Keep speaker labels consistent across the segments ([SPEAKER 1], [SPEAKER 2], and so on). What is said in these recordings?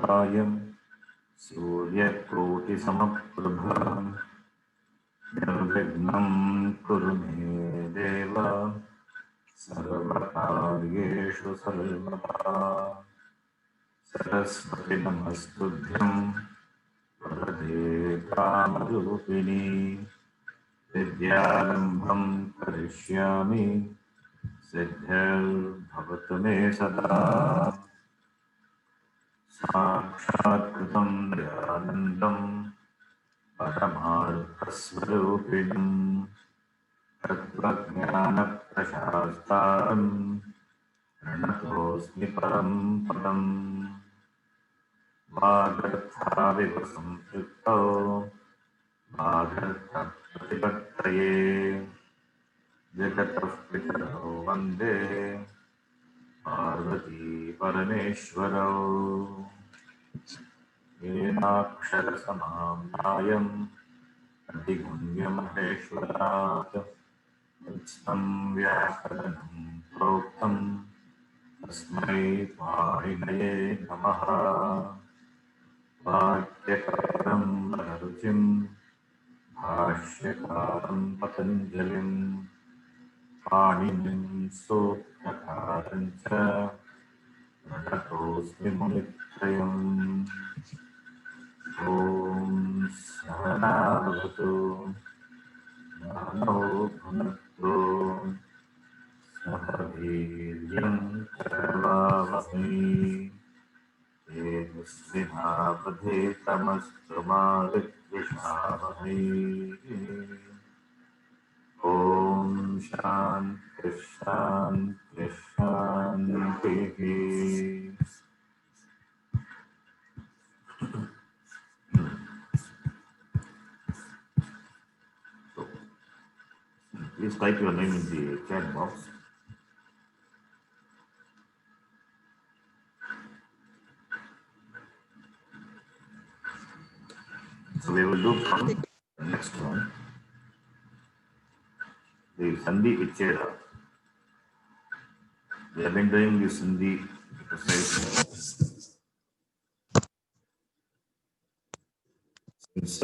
[SPEAKER 1] वक्रतुण्डमहाकायं सूर्यकोटिसमप्रभा निर्विघ्नं कुरु मे देव सर्वकार्येषु सर्वदा। सरस्वती नमस्तुभ्यं वरदे कामरूपिणी विद्यारम्भं करिष्यामि सिद्धिर्भवतु मे सदा। साक्षात्कृतं दयानन्दं परमार्थस्वरूपिणं तत्त्वज्ञानप्रशास्तारं प्रणतोऽस्मि परं पदम्। वागर्थाविव सम्पृक्तौ वागर्थप्रतिपत्तये जगतः पितरौ वन्दे पार्वती परमेश्वरौ। येनाक्षरसमाम्नायं अधिगम्य महेश्वरात् उत्स्थं व्याकरणं प्रोक्तं तस्मै पाणिनये नमः। वाक्यकारं वररुचिं भाष्यकारं पतञ्जलिं पाणिनिं सूत्रकारं च प्रणतोऽस्मि मुनित्रयम्। ॐ सहना भवतु सहनौ भुनक्तु सह वीर्यं करवावहै तेजस्विनावधीतमस्तु मा विद्विषावहै। ॐ शान्ति शान्ति शान्तिः। Please type your name in the chat box. So we will do from the next one, the Sandhi Vicheda. We have been doing this Sandhi exercise since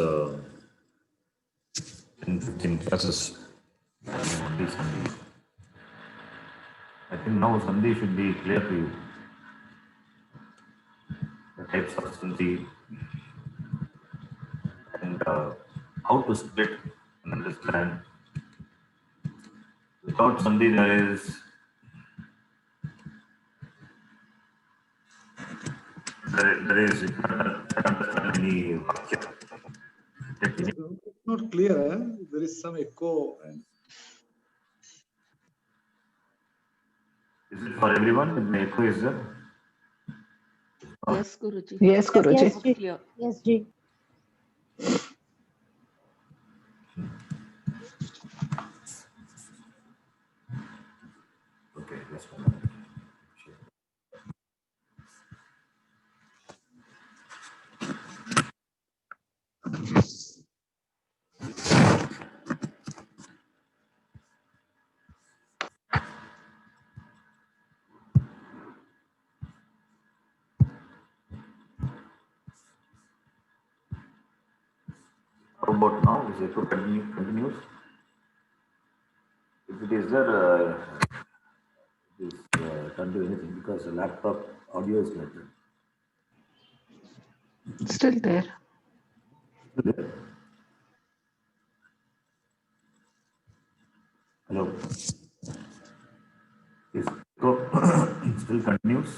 [SPEAKER 1] 10-15 classes. Only Sandhi. I think now Sandhi should be clear to you. The types of Sandhi and how to split and understand. Without Sandhi, there is you cannot understand any Vakya.
[SPEAKER 2] Not clear. There is some echo.
[SPEAKER 1] Is it for everyone? The echo is there?
[SPEAKER 3] Yes, Guruji.
[SPEAKER 4] Yes, Guruji.
[SPEAKER 3] Yes, clear.
[SPEAKER 5] Yes, Ji.
[SPEAKER 1] Okay, just one minute. How about now? Is it continuous? If it is there, can't do anything because the laptop audio is like that.
[SPEAKER 4] Still there.
[SPEAKER 1] Hello. Is echo still continues?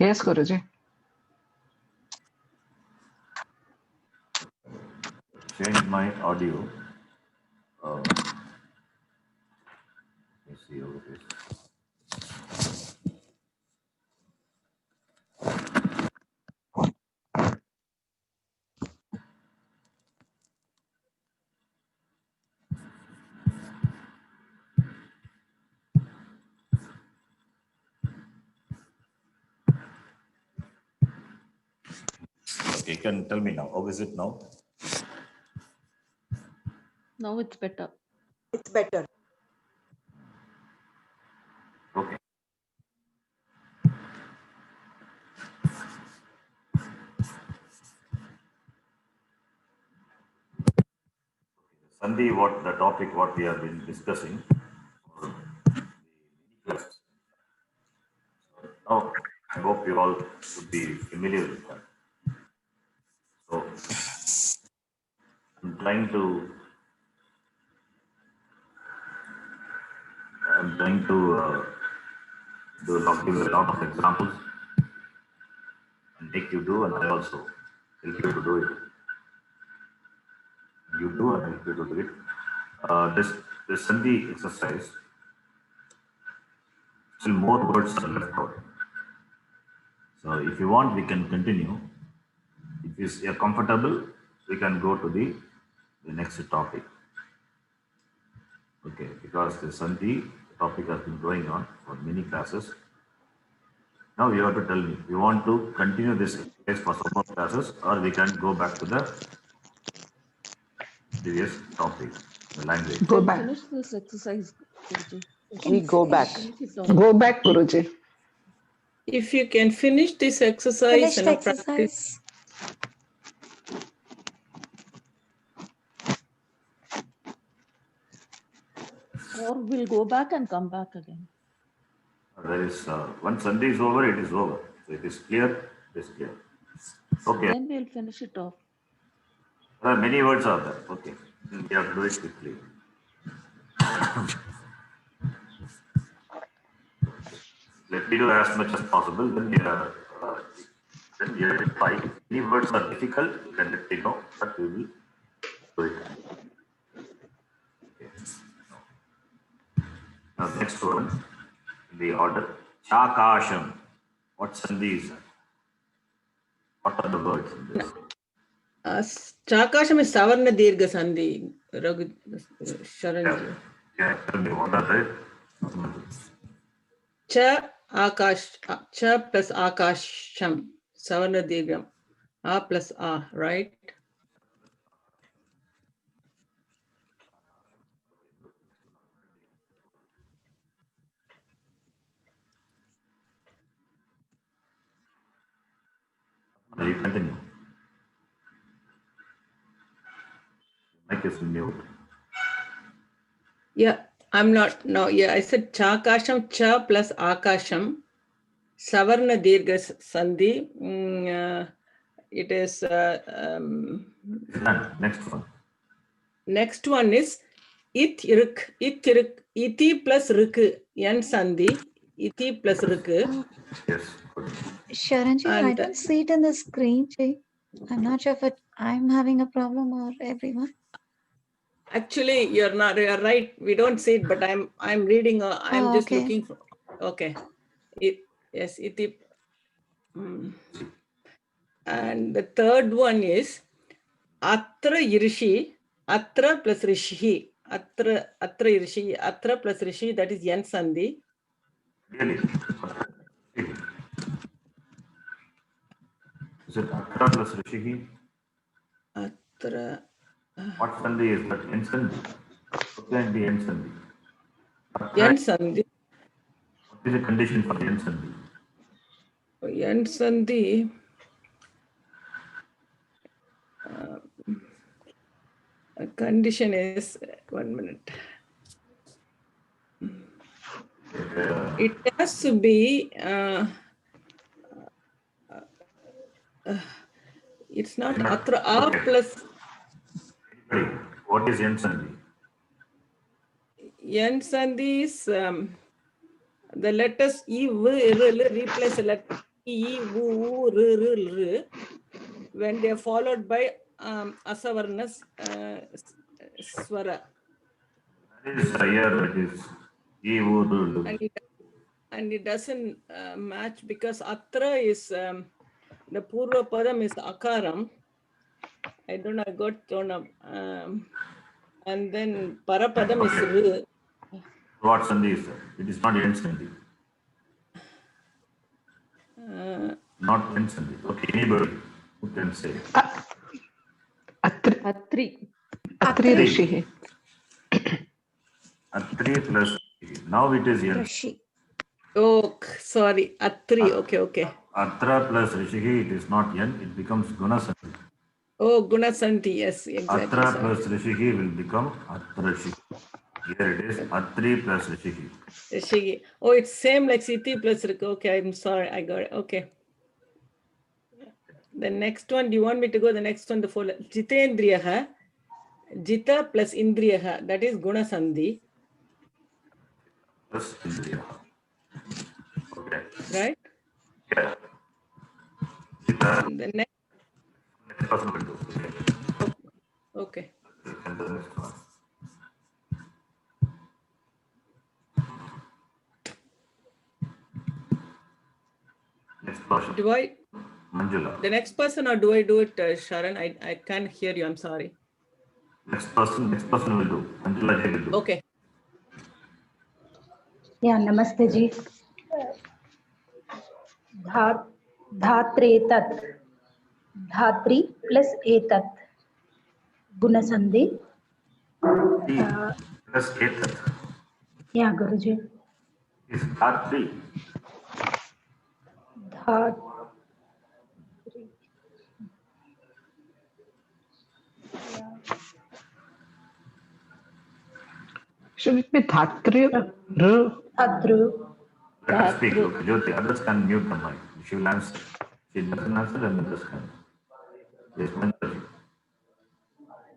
[SPEAKER 4] Yes, Guruji.
[SPEAKER 1] Change my audio. Let's see how it is. Okay, you can tell me now. How is it now?
[SPEAKER 3] Now it's better.
[SPEAKER 5] It's better.
[SPEAKER 1] Sandhi, what the topic, what we have been discussing. Now, I hope you all should be familiar with that. So, I'm trying to give a lot of examples and make you do, and I also help you to do it. You do and help you to do it. This Sandhi exercise, still more words are left out. So if you want, we can continue. If you're comfortable, we can go to the next topic. Okay, because the Sandhi topic has been going on for many classes. Now you have to tell me, you want to continue this exercise for some more classes, or we can go back to the previous topic, the language.
[SPEAKER 3] Go back.
[SPEAKER 4] Finish this exercise, Guruji.
[SPEAKER 3] We go back.
[SPEAKER 4] Finish it now.
[SPEAKER 3] Go back, Guruji.
[SPEAKER 5] If you can finish this exercise
[SPEAKER 6] Finish
[SPEAKER 5] and
[SPEAKER 6] the
[SPEAKER 5] practice,
[SPEAKER 6] exercise.
[SPEAKER 4] Or we'll go back and come back again.
[SPEAKER 1] There is, once Sandhi is over, it is over. So it is clear, it is clear. Okay,
[SPEAKER 4] Then we'll finish it off.
[SPEAKER 1] there are many words are there. Okay, we have to do it quickly. Let me do as much as possible. Then we identify. If any words are difficult, you can let me know, but we will do it. Okay. Now, next one, in the order, Chakasham. What Sandhi is that? What are the words in this?
[SPEAKER 5] Chakasham is Savarna Dirgha Sandhi, Raghu Sharanji.
[SPEAKER 1] Yeah, tell me what are they?
[SPEAKER 5] Cha Akash, Cha plus Akasham, Savarna Dirgham. A plus A, right?
[SPEAKER 1] You continue. Mic is mute.
[SPEAKER 5] Yeah, I'm not, no, yeah, I said Chakasham, Cha plus Akasham, Savarna Dirgha Sandhi. It is,
[SPEAKER 1] Done. Next one.
[SPEAKER 5] next one is It Iti plus Rik, Yan Sandhi, Iti plus Rik.
[SPEAKER 1] Yes. Good.
[SPEAKER 6] Sharanji, I
[SPEAKER 5] And-
[SPEAKER 6] don't see it in the screen, Jay. I'm not sure if I'm having a problem or everyone.
[SPEAKER 5] Actually, you're right. We don't see it, but I'm reading. I'm
[SPEAKER 6] Oh,
[SPEAKER 5] just
[SPEAKER 6] okay.
[SPEAKER 5] looking for. Okay. Yes. Iti. And the third one is Atra Irishi. Atra plus Rishi. Atra Irishi. Atra plus Rishi. That is Yan Sandhi.
[SPEAKER 1] Really? Is it Atra plus Rishihi?
[SPEAKER 5] Atra.
[SPEAKER 1] What Sandhi is that? Yen Sandhi. What can be Yen Sandhi?
[SPEAKER 5] Yan Sandhi.
[SPEAKER 1] What is the condition for Yen Sandhi?
[SPEAKER 5] Yan Sandhi. Condition is 1 minute. It has to be. It's not Atra A
[SPEAKER 1] Okay.
[SPEAKER 5] plus
[SPEAKER 1] What is Yen Sandhi?
[SPEAKER 5] Yan Sandhi is the letters E, V, R, replace the letter E, V, R, when they are followed by Asavarna Swara.
[SPEAKER 1] That is here, it is E, U, R, R.
[SPEAKER 5] And it doesn't match because Atra is the Purva Padam is Akaram. I don't know, I got thrown up. And then Parapadam is R.
[SPEAKER 1] What Sandhi is that? It is not Yen Sandhi. Not Yen Sandhi. Okay, anybody who can say.
[SPEAKER 4] Atri.
[SPEAKER 3] Atri Rishihi.
[SPEAKER 1] Atri plus Rishihi. Now it is Yen.
[SPEAKER 6] Rishi.
[SPEAKER 5] Oh, sorry, Atri. Okay.
[SPEAKER 1] Atra plus Rishihi, it is not Yen, it becomes Guna Sandhi.
[SPEAKER 5] Oh, Gunasandhi, yes, exactly.
[SPEAKER 1] Atra
[SPEAKER 5] Sorry.
[SPEAKER 1] plus Rishihi will become Atrashi. Here it is Atri plus Rishihi.
[SPEAKER 5] Rishi. Oh, it's same like Siti plus Riku. Okay, I'm sorry, I got it. Okay. The next one, do you want me to go the next one? The full Jitendriyaha, Jita plus Indriyaha, that is Gunasandhi,
[SPEAKER 1] Plus Indriya. Okay.
[SPEAKER 5] right?
[SPEAKER 1] Yeah. Jita,
[SPEAKER 5] And the next,
[SPEAKER 1] next person will do.
[SPEAKER 5] okay.
[SPEAKER 1] And the next one. Next person.
[SPEAKER 5] Do I,
[SPEAKER 1] Manjula.
[SPEAKER 5] the next person, or do I do it, Sharon? I can't hear you, I'm sorry.
[SPEAKER 1] Next person will do. Manjula ji will do.
[SPEAKER 5] Okay.
[SPEAKER 7] Yeah, namaste ji. Dhatretat. Dhatri plus etat. Gunasandhi.
[SPEAKER 1] Plus Etat
[SPEAKER 7] Yeah, Guruji.
[SPEAKER 1] is Dhatri.
[SPEAKER 7] Dhat.
[SPEAKER 3] Should it be Dhatri?
[SPEAKER 7] Adru.
[SPEAKER 1] Let her speak. Okay, Jyoti, others can mute the mic. She will answer. She doesn't answer, then others can. Yes, Manjula ji.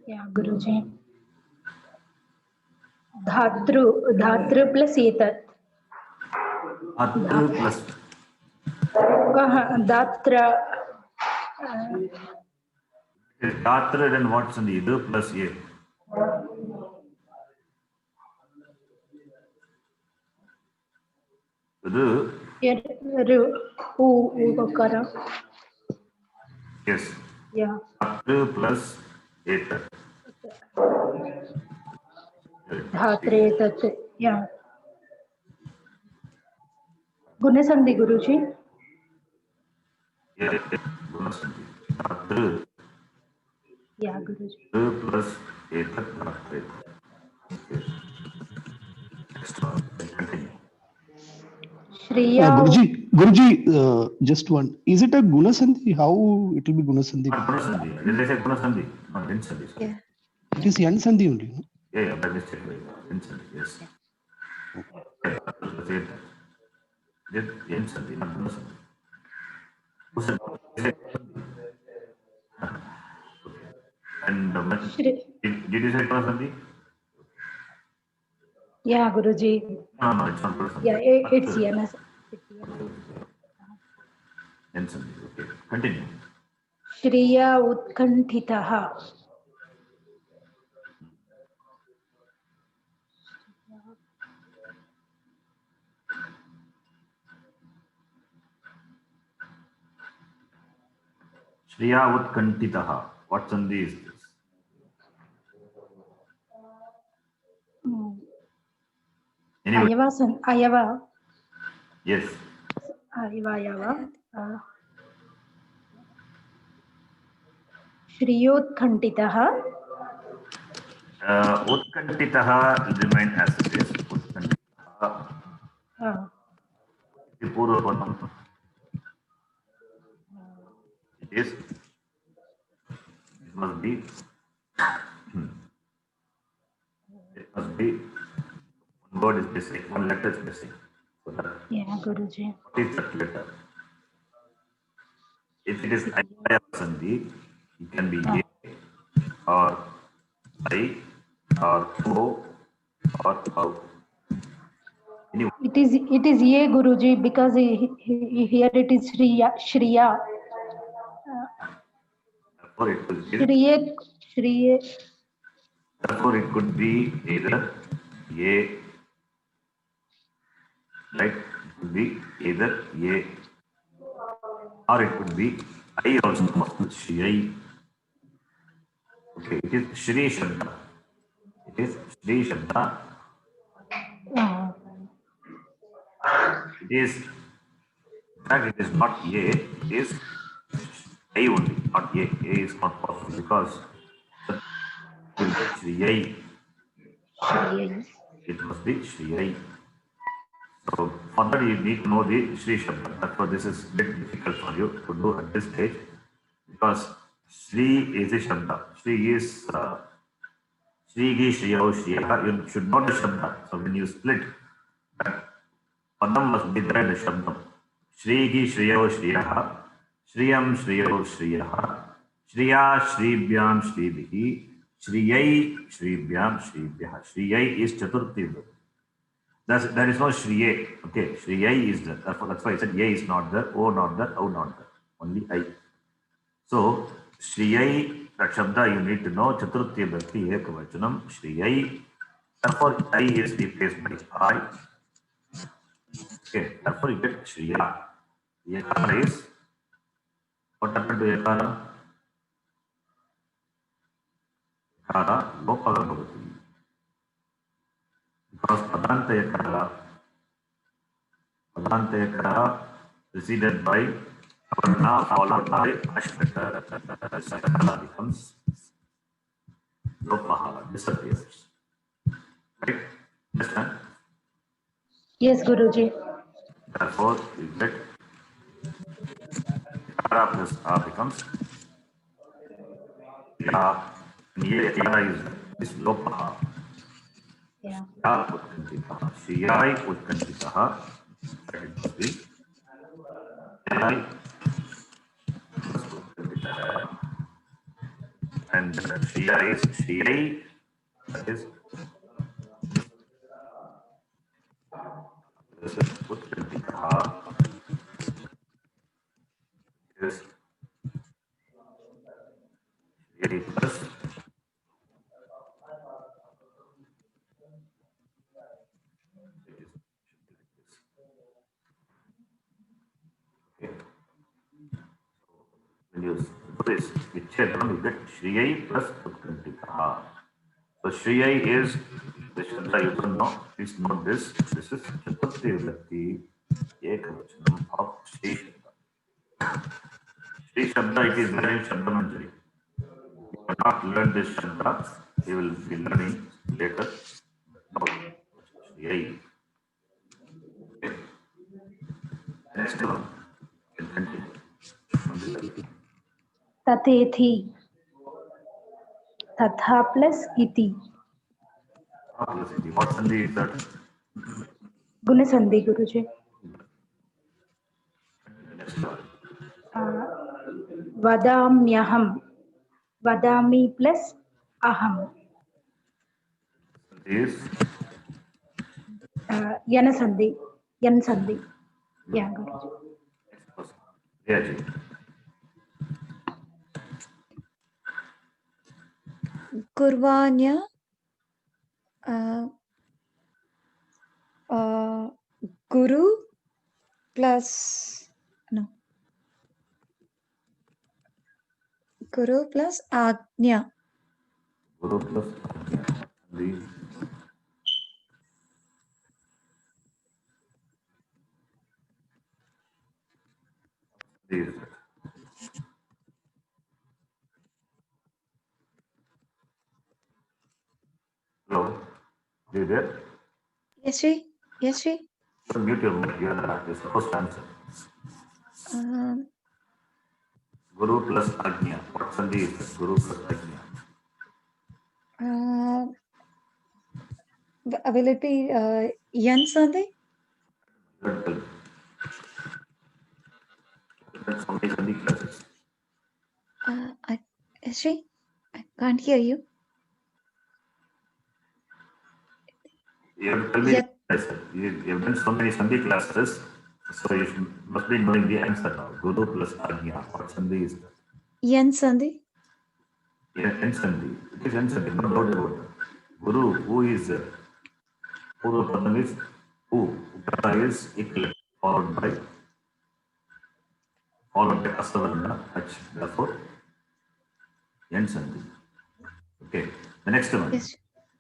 [SPEAKER 7] Yeah, Guruji. Dhatru plus etat.
[SPEAKER 1] Atru plus
[SPEAKER 7] Dhatra.
[SPEAKER 1] Datra, then what's in the Idu plus A? Ru,
[SPEAKER 7] Ukara.
[SPEAKER 1] yes.
[SPEAKER 7] Yeah.
[SPEAKER 1] Atru plus Etat.
[SPEAKER 7] Dhatre etat. Yeah. Gunasandhi, Guruji.
[SPEAKER 1] Yes, Gunasandhi. Atru,
[SPEAKER 7] Yeah, Guruji.
[SPEAKER 1] Ru plus Etat, Datra. Yes. Next one. Continue.
[SPEAKER 7] Shriya.
[SPEAKER 8] Guruji, just one. Is it a Gunasandhi? How it will be Gunasandhi?
[SPEAKER 1] Not Gunasandhi. Did I say Gunasandhi? Not Vinsandhi. Sorry.
[SPEAKER 6] Yeah.
[SPEAKER 8] It is Yansandhi only. No?
[SPEAKER 1] Yeah, that is Vinsandhi, yes. Yeah, plus Etat. Did Vinsandhi, not Gunasandhi. Who said? And did you say Gunasandhi?
[SPEAKER 7] Yeah, Guruji.
[SPEAKER 1] No, it's not Gunasandhi.
[SPEAKER 7] Yeah, it's Yanas.
[SPEAKER 1] Vinsandhi, okay. Continue.
[SPEAKER 7] Shriya Utkantitaha.
[SPEAKER 1] Shriya Utkantitaha. What Sandhi is this? Anyway,
[SPEAKER 7] Ayava.
[SPEAKER 1] yes.
[SPEAKER 7] Ayava. Shriyutkantitaha.
[SPEAKER 1] Utkantitaha will remain as it is. Utkantitaha. The Purva Padam. It must be one word is missing, one letter is missing. So that,
[SPEAKER 7] Yeah, Guruji.
[SPEAKER 1] what is that letter? If it is Ayaya Sandhi, it can be A or I or O or O. Anyway,
[SPEAKER 7] It is Ye, Guruji, because here it is Shriya.
[SPEAKER 1] therefore it will be,
[SPEAKER 7] Shriye.
[SPEAKER 1] therefore it could be either A, right? It could be either A or it could be I also possible, Shri. Okay, it is Shri Shabda. It is Shri Shabda. It is, in fact, it is not A, it is I only, not A. A is not possible because it will be Shri I. It must be Shri I. So for that you need to know the Shri Shabda. That's why this is a bit difficult for you to do at this stage because Shri is a Shabda. Shri is Shrigi, Shriyo, Shriya. You should know the Shabda. So when you split, that Padam must be there in the Shabdam. Shrigi, Shriyo, Shriya. Shriyam, Shriyo, Shriya. Shriya, Shribhyam, Shribhi. Shriyai, Shribhyam, Shribhyah. Shriyai is Chaturthi. There is no Shriye. Okay, Shriyai is there. That's why I said Ye is not there, O not there, O not there. Only I. So, Shriyai, that Shabda you need to know, Chaturthi Bhakti Ekavachanam, Shriyai. Therefore, I is replaced by I. Okay, therefore you get Shriya. Yakara is, what happened to Yakara? Yakara, Lopada Bhagati. Because Padanta Yakara preceded by Varna followed by Ashkata. Sakala becomes Lopaha, disappears. Right? Understand?
[SPEAKER 7] Yes, Guruji.
[SPEAKER 1] Therefore, you get Yakara plus A becomes Ya. Yara is Lopaha.
[SPEAKER 7] Yeah.
[SPEAKER 1] Ya Utkantitaha. Shiyai Utkantitaha. That it must be Shiyai plus Utkantitaha. And Shriya is Shriyai. That is this is Utkantitaha. Is Shriyai plus when you put this Vichedam, you get Shriyai plus Utkantitaha. So Shriyai is the Shabda you don't know. Please note this. This is Chaturthi Vibhakti Ekavachanam of Shri Shabda. Shri Shabda, it is there in Shabda Manjari. You have not learned this Shabda. You will be learning later. Shriyai. Okay. Next one. You can continue.
[SPEAKER 7] Tatethi. Tatha plus iti.
[SPEAKER 1] What Sandhi is that?
[SPEAKER 7] Gunasandhi, Guruji.
[SPEAKER 1] Next one.
[SPEAKER 7] Vadamyaham. Vadami plus aham.
[SPEAKER 1] Is
[SPEAKER 7] Yanasandhi. Yansandhi. Yeah, Guruji.
[SPEAKER 1] next person. Reaji.
[SPEAKER 6] Kurvanya Guru plus no Guru plus Agnya.
[SPEAKER 1] Guru plus Ajna. Sandhi. Is that? Hello? Are you there?
[SPEAKER 6] Yes, Sri. Yes, Sri.
[SPEAKER 1] Don't mute your mic. You're supposed to answer. Guru plus Ajna. What Sandhi is that? Guru plus Ajna.
[SPEAKER 6] Will it be Yan Sandhi?
[SPEAKER 1] Don't tell me. That's how many Sandhi classes.
[SPEAKER 6] Sri, I can't hear you.
[SPEAKER 1] You have to tell me
[SPEAKER 6] Yet.
[SPEAKER 1] the answer. You have done so many Sandhi classes, so you must be knowing the answer now. Guru plus Ajna. What Sandhi is that?
[SPEAKER 6] Yan Sandhi?
[SPEAKER 1] Yeah, N Sandhi. It is N Sandhi, no doubt about it. Guru, who is Purva Padam is who? Upata is Ikla, followed by Asavarna, H. Therefore, N Sandhi. Okay, the next one.
[SPEAKER 6] Yes.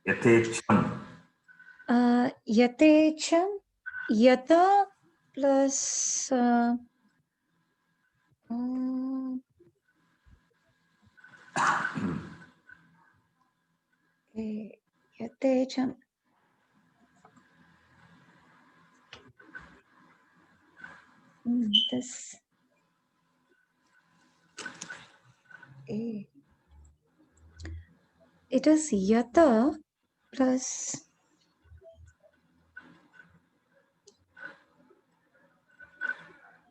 [SPEAKER 1] Yatecham.
[SPEAKER 6] Yatecham, Yata plus okay, Yatecham. This Okay. It is yata plus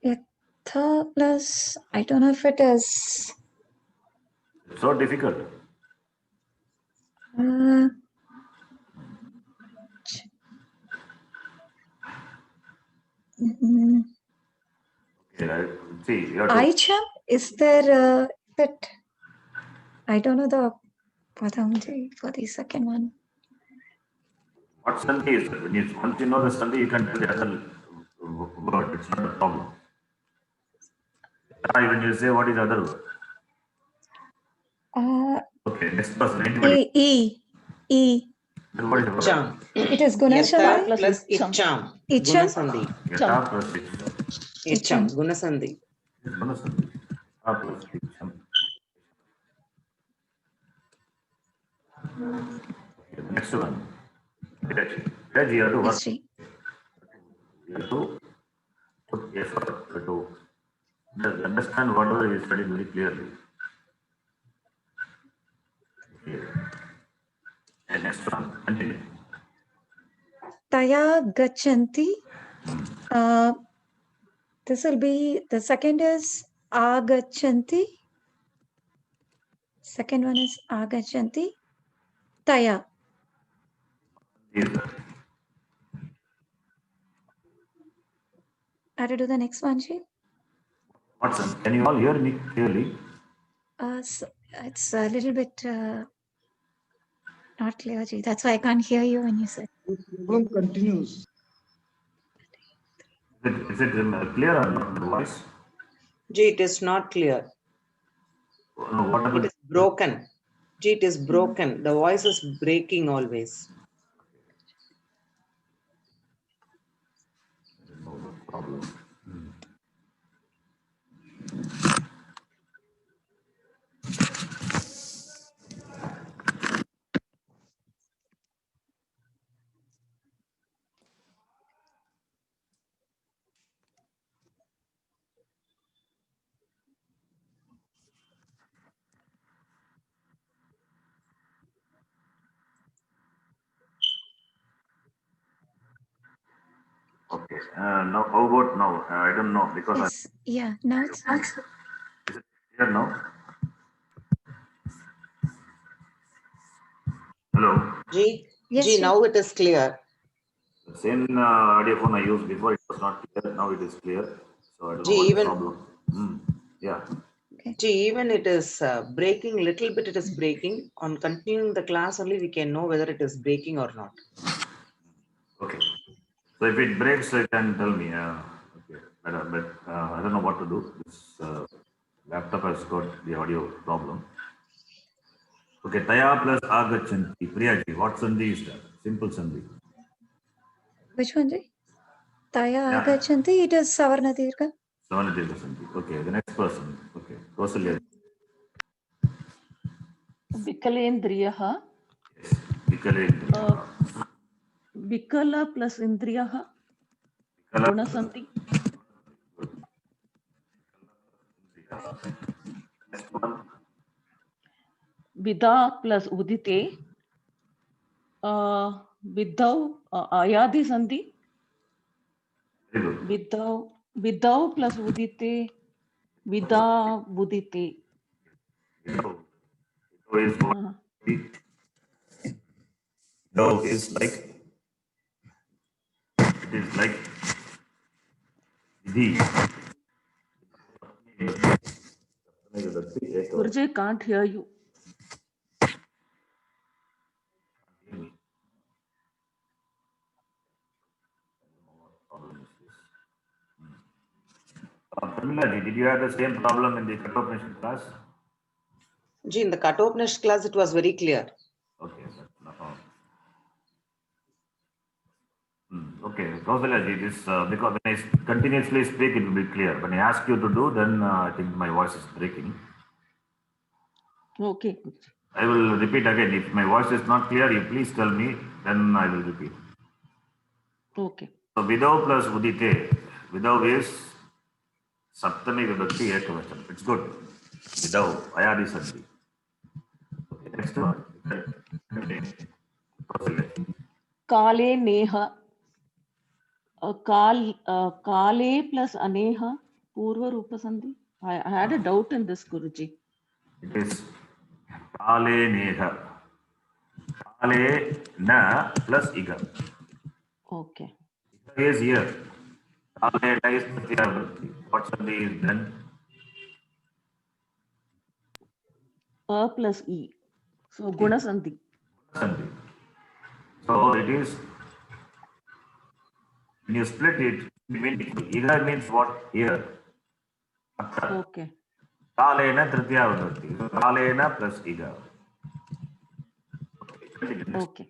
[SPEAKER 6] yatha plus, I don't know if it is
[SPEAKER 1] It's so difficult.
[SPEAKER 6] uh, mm,
[SPEAKER 1] Okay, right? See, you have to,
[SPEAKER 6] Aicham, is there that I don't know the Padamji for the second one.
[SPEAKER 1] what Sandhi is, once you know the Sandhi, you can tell the other word. It's not a problem. When you say what is the other word? Okay, next person. Anybody?
[SPEAKER 6] E.
[SPEAKER 1] Then what is the word?
[SPEAKER 9] Icham.
[SPEAKER 6] It is
[SPEAKER 9] Yata
[SPEAKER 6] Gunasandhi.
[SPEAKER 9] plus
[SPEAKER 4] Icham.
[SPEAKER 9] icham.
[SPEAKER 6] Icham.
[SPEAKER 9] Gunasandhi.
[SPEAKER 1] Yata plus Icham.
[SPEAKER 9] Icham.
[SPEAKER 6] Icham.
[SPEAKER 9] Gunasandhi.
[SPEAKER 1] It's Gunasandhi. Yata plus Icham. Okay, the next one. Viraji, you have to work.
[SPEAKER 6] Yes, Ji.
[SPEAKER 1] You have to put effort. You have to understand whatever is studied very clearly. Okay. And next one. Continue.
[SPEAKER 6] Taya Gachanti. This will be, the second is Agachanti. Second one is Agachanti. Taya.
[SPEAKER 1] Is
[SPEAKER 6] I have to do the next one, Ji.
[SPEAKER 1] Watson, can you all hear me clearly?
[SPEAKER 6] So it's a little bit not clear, Ji. That's why I can't hear you when you say.
[SPEAKER 2] Problem continues.
[SPEAKER 1] Is it clear or not, the voice?
[SPEAKER 9] Ji, it is not clear.
[SPEAKER 1] No, what
[SPEAKER 9] It
[SPEAKER 1] happened?
[SPEAKER 9] is broken. Ji, it is broken. The voice is breaking always.
[SPEAKER 1] No problem. Okay. Now, how about now? I don't know because
[SPEAKER 6] Yes. Yeah. Now it's
[SPEAKER 1] is it clear now? Hello.
[SPEAKER 9] Ji,
[SPEAKER 6] Yes,
[SPEAKER 9] Ji,
[SPEAKER 6] Ji.
[SPEAKER 9] now it is clear.
[SPEAKER 1] The same audio phone I used before, it was not clear. Now it is clear. So I don't know
[SPEAKER 9] Ji,
[SPEAKER 1] what the
[SPEAKER 9] even
[SPEAKER 1] problem. Yeah.
[SPEAKER 9] Ji, even it is breaking little bit. It is breaking. On continuing the class only, we can know whether it is breaking or not.
[SPEAKER 1] Okay. So if it breaks, you can tell me. Okay. But I don't know what to do. This laptop has got the audio problem. Okay. Taya plus agachanti. Priyaji, what sandhi is that? Simple sandhi.
[SPEAKER 6] Which one, Ji? Taya
[SPEAKER 1] Yeah.
[SPEAKER 6] Agachanti. It is Savarna Dirgha.
[SPEAKER 1] Savanadeva sandhi. Okay. The next person. Okay. Kausalya.
[SPEAKER 4] Vikalendriyaha.
[SPEAKER 1] Yes. Vikale.
[SPEAKER 4] Vikala plus Indriyaha.
[SPEAKER 1] Vikala.
[SPEAKER 4] Gunasanti.
[SPEAKER 1] Next one.
[SPEAKER 4] Vida plus Udite. Vidau Ayadi Sandhi.
[SPEAKER 1] Very good.
[SPEAKER 4] Vidau plus Udite. Vida Budite.
[SPEAKER 1] So is what? Dog is like, it is like the.
[SPEAKER 4] Gurjay can't hear you.
[SPEAKER 1] Pramila, did you have the same problem in the Kathopanishad class?
[SPEAKER 9] Ji, in the Kathopanishad class, it was very clear.
[SPEAKER 1] Okay. Okay, Kausalya, this because when I continuously speak, it will be clear. When I ask you to do, then I think my voice is breaking.
[SPEAKER 4] Okay.
[SPEAKER 1] I will repeat again. If my voice is not clear, you please tell me, then I will repeat.
[SPEAKER 4] Okay.
[SPEAKER 1] So Vidau plus Udite. Vidau is Saptami Vibhakti Ekavacham. It's good. without ayadi sandhi. Okay, next one.
[SPEAKER 4] Kale neha. Kale plus aneha. Purva rupa sandhi. I had a doubt in this, Guruji.
[SPEAKER 1] It is kale neha. Kale na plus iga.
[SPEAKER 4] Okay.
[SPEAKER 1] Iga is here. Kale is Pratyavritti. What sandhi is then?
[SPEAKER 4] A plus E. So guna sandhi.
[SPEAKER 1] Sandhi. So it is, when you split it, iga means what? Here.
[SPEAKER 4] Okay.
[SPEAKER 1] Kalena Tritiya Vibhakti. So Kalena plus Iga.
[SPEAKER 4] Okay.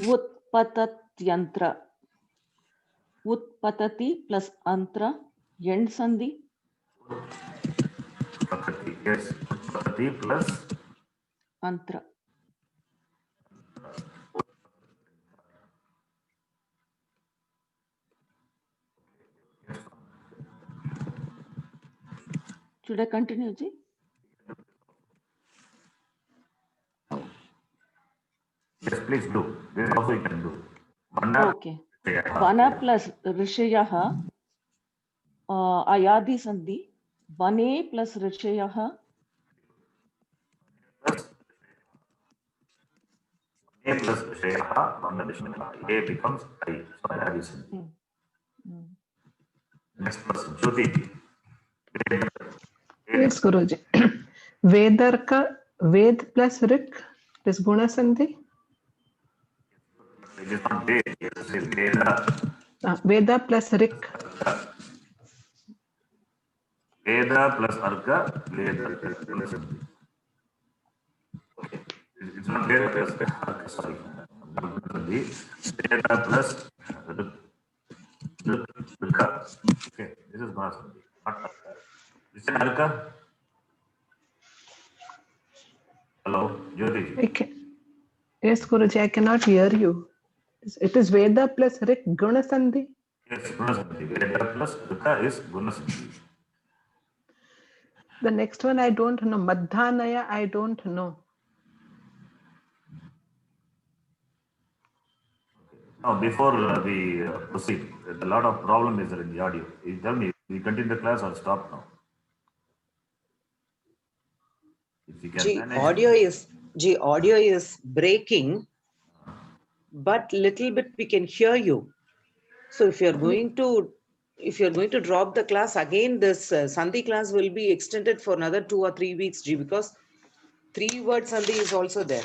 [SPEAKER 4] Utpatatyantra. Utpatati plus antra. Yend sandhi.
[SPEAKER 1] Patati. Yes. Patati plus
[SPEAKER 4] Antra. Should I continue, Ji?
[SPEAKER 1] yes, please do. This also you can do. Vana.
[SPEAKER 4] Okay. Vana plus Rishayaha. Ayadi sandhi. Vane plus Rishayaha.
[SPEAKER 1] A plus Shreya. Vana Vishnaha. A becomes I. So I have this. Next person. Jyoti.
[SPEAKER 3] Yes, Guruji. Vedarka, Ved plus Rik is Guna Sandhi.
[SPEAKER 1] It is not Ved. It is Veda.
[SPEAKER 3] Veda plus Rik.
[SPEAKER 1] Veda plus Arka. Veda plus Sandhi. Okay. It's not Veda plus Arka. Sorry. Veda plus Rika. Okay, this is Guna Sandhi. Not Arka. Is it Arka? Hello, Jyoti.
[SPEAKER 3] Yes, Guruji, I cannot hear you. It is Veda plus Rik, Guna Sandhi.
[SPEAKER 1] Yes, Guna Sandhi. Veda plus Rika is Guna Sandhi.
[SPEAKER 3] The next one I don't know. Madhanaya, I don't know.
[SPEAKER 1] Now, before we proceed, a lot of problem is there in the audio. You tell me, we continue the class or stop now? If you can manage.
[SPEAKER 9] Audio is breaking, but little bit we can hear you. So if you're going to drop the class again, this Sandhi class will be extended for another 2 or 3 weeks, G, because 3 word Sandhi is also there.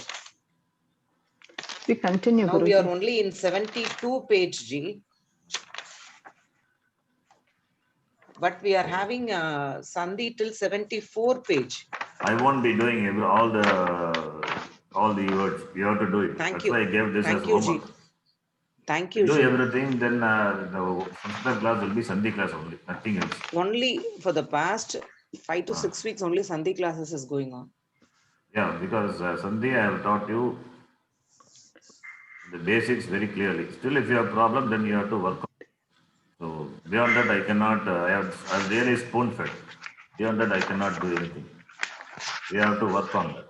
[SPEAKER 3] We continue,
[SPEAKER 9] Now we are
[SPEAKER 3] Guruji.
[SPEAKER 9] only in 72 page, G. But we are having Sandhi till 74 page.
[SPEAKER 1] I won't be doing all the words. You have to do it.
[SPEAKER 9] Thank
[SPEAKER 1] That's
[SPEAKER 9] you.
[SPEAKER 1] why I gave this
[SPEAKER 9] Thank
[SPEAKER 1] as
[SPEAKER 9] you,
[SPEAKER 1] homework.
[SPEAKER 9] G. Thank
[SPEAKER 1] You
[SPEAKER 9] you,
[SPEAKER 1] do
[SPEAKER 9] Ji.
[SPEAKER 1] everything, then the Sanskrit class will be Sandhi class only, nothing else.
[SPEAKER 9] Only for the past 5 to 6 weeks, only Sandhi classes is going on.
[SPEAKER 1] Yeah, because Sandhi I have taught you the basics very clearly. Still, if you have problem, then you have to work on it. So beyond that, I cannot. I'm really spoon fed. Beyond that, I cannot do anything. We have to work on that.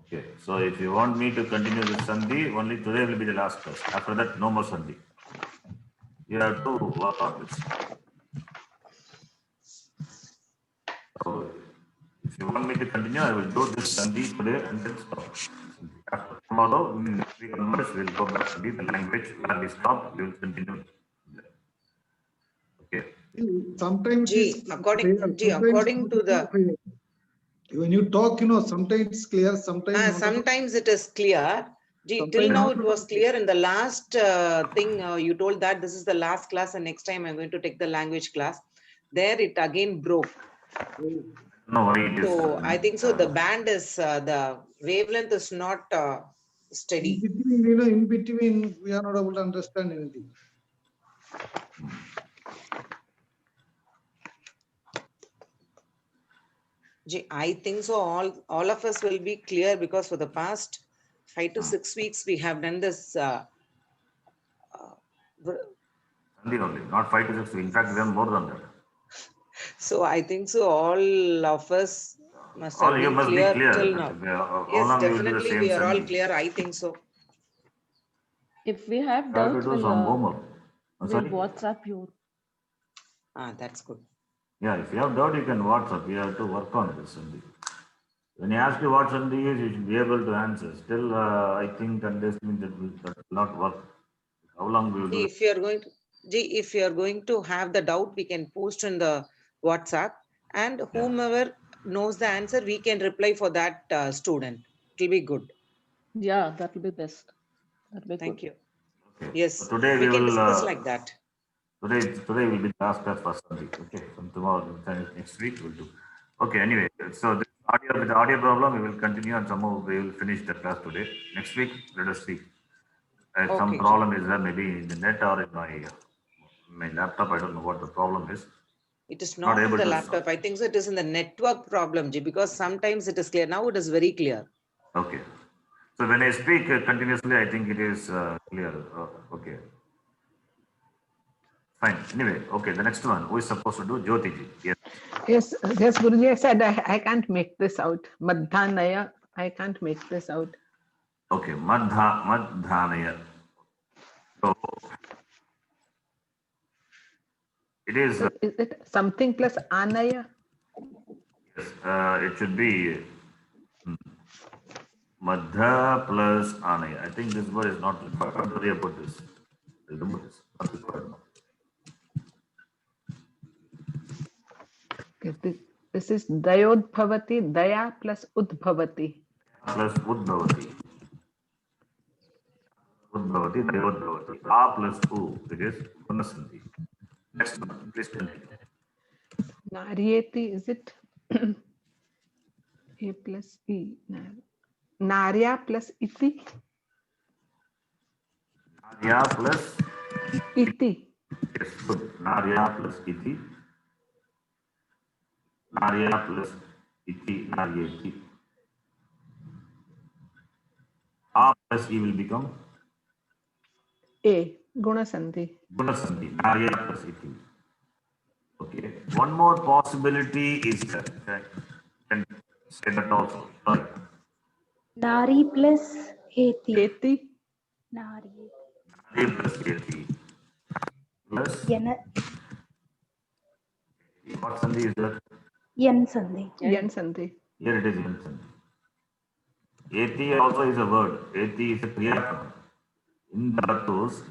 [SPEAKER 1] Okay. So if you want me to continue with Sandhi, only today will be the last class. After that, no more Sandhi. You have to work on this. So if you want me to continue, I will do this Sandhi today and then stop. After tomorrow, next week onwards, we'll go back to the language where we stopped. We will continue. Okay.
[SPEAKER 2] Sometimes
[SPEAKER 9] Ji,
[SPEAKER 2] it's
[SPEAKER 9] according
[SPEAKER 2] clear,
[SPEAKER 9] according to the
[SPEAKER 2] clear. When you talk, sometimes it's clear, sometimes
[SPEAKER 9] sometimes it is clear. Ji, till
[SPEAKER 2] Sometimes
[SPEAKER 9] now
[SPEAKER 2] not
[SPEAKER 9] it
[SPEAKER 2] at
[SPEAKER 9] was
[SPEAKER 2] all.
[SPEAKER 9] clear. In the last thing you told that this is the last class and next time I'm going to take the language class. There it again broke.
[SPEAKER 1] No, why it is.
[SPEAKER 9] So I think so. The band is the wavelength is not steady.
[SPEAKER 2] In between, we are not able to understand anything.
[SPEAKER 9] I think so. All of us will be clear because for the past 5 to 6 weeks we have done this.
[SPEAKER 1] Sandhi only, not 5 to 6. In fact, we have more than that.
[SPEAKER 9] So I think so all of us must have
[SPEAKER 1] All you
[SPEAKER 9] been
[SPEAKER 1] must be
[SPEAKER 9] clear
[SPEAKER 1] clear.
[SPEAKER 9] till
[SPEAKER 1] That
[SPEAKER 9] now.
[SPEAKER 1] how
[SPEAKER 9] Yes,
[SPEAKER 1] long you will do the
[SPEAKER 9] definitely
[SPEAKER 1] same
[SPEAKER 9] we are all
[SPEAKER 1] sentence.
[SPEAKER 9] clear. I think so.
[SPEAKER 4] If we have
[SPEAKER 1] You have to
[SPEAKER 4] doubts,
[SPEAKER 1] do some homework.
[SPEAKER 4] we'll
[SPEAKER 1] Sorry?
[SPEAKER 4] WhatsApp you.
[SPEAKER 9] That's good.
[SPEAKER 1] Yeah, if you have doubt, you can WhatsApp. You have to work on this. Only. When you ask you what Sandhi is, you should be able to answer. Still, I think unless that will not work. How long we will do?
[SPEAKER 9] If you are going to, if you are going to have the doubt, we can post in the WhatsApp, and whomever knows the answer, we can reply for that student. It will be good.
[SPEAKER 4] Yeah, that will be best. That'll be
[SPEAKER 9] Thank
[SPEAKER 4] good.
[SPEAKER 9] you.
[SPEAKER 1] Okay.
[SPEAKER 9] Yes,
[SPEAKER 1] So today
[SPEAKER 9] we
[SPEAKER 1] we
[SPEAKER 9] can
[SPEAKER 1] will.
[SPEAKER 9] discuss like that.
[SPEAKER 1] Today will be the last class for Sandhi. Okay. From tomorrow, next week we'll do. Okay. Anyway, so this audio with the audio problem, we will continue and somehow we will finish the class today. Next week, let us see. Some
[SPEAKER 9] Okay,
[SPEAKER 1] problem is there maybe in the net or in my laptop. I don't know what the problem is.
[SPEAKER 9] it is
[SPEAKER 1] Not
[SPEAKER 9] not in
[SPEAKER 1] able
[SPEAKER 9] the
[SPEAKER 1] to.
[SPEAKER 9] laptop. I think so it is in the network problem, Ji, because sometimes it is clear. Now it is very clear.
[SPEAKER 1] Okay. So when I speak continuously, I think it is clear. Okay. Fine. Anyway, okay. The next one, who is supposed to do? Jyotiji. Yes.
[SPEAKER 3] Yes, Guruji, I said I can't make this out. Madhanaya, I can't make this out.
[SPEAKER 1] Okay. Madhanaya. So it is.
[SPEAKER 3] So is it something plus anaya?
[SPEAKER 1] Yes. It should be Madha plus Anaya. I think this word is not required. Don't worry about this. Remember this. Not required now.
[SPEAKER 3] Okay, this is dayodbhavati, daya plus udbhavati.
[SPEAKER 1] Plus Udbhavati. Udbhavati, Dayodbhavati. A plus U. It is Gunasandhi. Next one. Please continue.
[SPEAKER 3] Naryeti, is it A plus E? Narya plus iti?
[SPEAKER 1] Narya plus
[SPEAKER 3] Iti.
[SPEAKER 1] yes, good. Narya plus iti. Narya plus iti. Naryeti. A plus E will become
[SPEAKER 3] A. Gunasandhi.
[SPEAKER 1] Gunasandhi. Narya plus iti. Okay. One more possibility is that can say that also. Sorry.
[SPEAKER 7] Nari plus Eti.
[SPEAKER 3] Eti.
[SPEAKER 7] Nari.
[SPEAKER 1] Nari plus ati. Plus
[SPEAKER 7] Yana,
[SPEAKER 1] what sandhi is that?
[SPEAKER 7] Yan Sandhi.
[SPEAKER 3] Yan Sandhi.
[SPEAKER 1] Here it is yan sandhi. Ati also is a word. Ati is a kriya. In dhatus,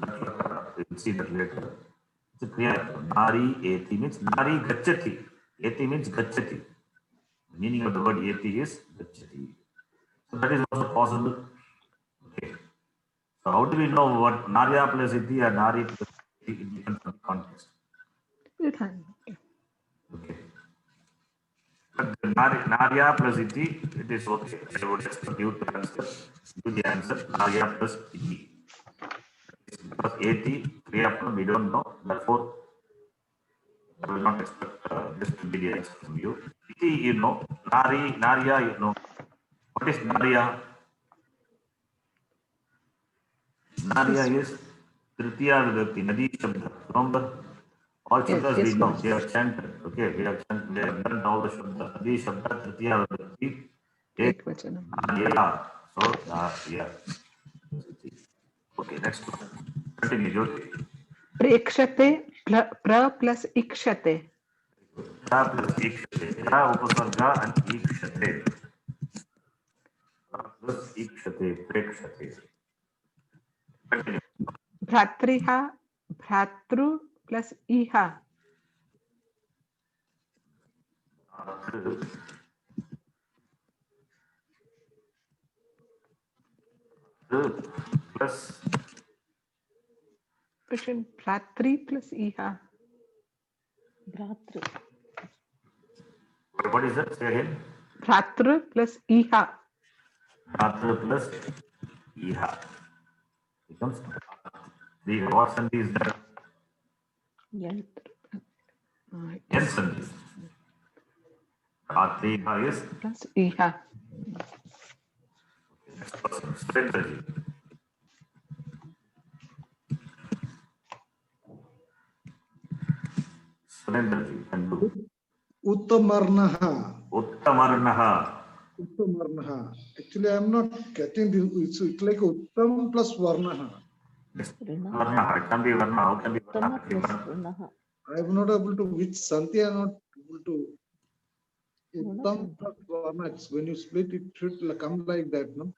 [SPEAKER 1] you will see that later. It's a kriya. Nari ati means nari gacchati. Ati means gacchati. The meaning of the word ati is gacchati. So that is also possible. Okay. So how do we know what narya plus iti or nari plus iti? It depends on the context.
[SPEAKER 3] You can.
[SPEAKER 1] Okay. But the narya plus iti, it is okay. I would just give the answer narya plus iti. Because ati, kriya, we don't know. Therefore, I will not expect this to be the answer from you. Iti, you know. Narya, you know. What is narya? Narya is Tritiya Vibhakti, Nadi Shabda. Remember? All Shabdas we
[SPEAKER 3] Yes,
[SPEAKER 1] know,
[SPEAKER 3] Guruji.
[SPEAKER 1] they are chanted. Okay, we have chanted, we have learned all the Shabdas. Nadi Shabda, Tritiya Vibhakti,
[SPEAKER 3] Ekvachanam.
[SPEAKER 1] Narya. So, Narya. Okay, next one. Continue, Jyoti.
[SPEAKER 3] Prekshate, pra plus ikshate.
[SPEAKER 1] Pra plus Ikshate. Pra Upasarga and Ikshate. Pra plus Ikshate, Prekshate. Continue.
[SPEAKER 3] Bhratriha, bhratru plus iha.
[SPEAKER 1] Plus,
[SPEAKER 3] Question bhratri plus iha.
[SPEAKER 4] Bhratru.
[SPEAKER 1] what is that? Say again.
[SPEAKER 3] Bhratru plus iha.
[SPEAKER 1] Ratra plus Iha. Becomes the what sandhi is that?
[SPEAKER 4] Yan.
[SPEAKER 1] Yan sandhi. Ratra Iha is
[SPEAKER 3] Plus iha.
[SPEAKER 1] next person. Surendraji. Surendraji can do.
[SPEAKER 2] Uttamarnaha.
[SPEAKER 1] Uttamarnaha.
[SPEAKER 2] Uttamarnaha. Actually, I am not getting this. It's like Uttam plus Varnaha.
[SPEAKER 1] Yes.
[SPEAKER 4] Rina.
[SPEAKER 1] Varna. It can be Varna. How can be
[SPEAKER 4] Uttama
[SPEAKER 1] Varna?
[SPEAKER 4] plus Rinaha.
[SPEAKER 2] I am not able to, which Santi I am not able to. Uttam
[SPEAKER 4] Santi.
[SPEAKER 2] plus Varna. When you split, it should come like that, no?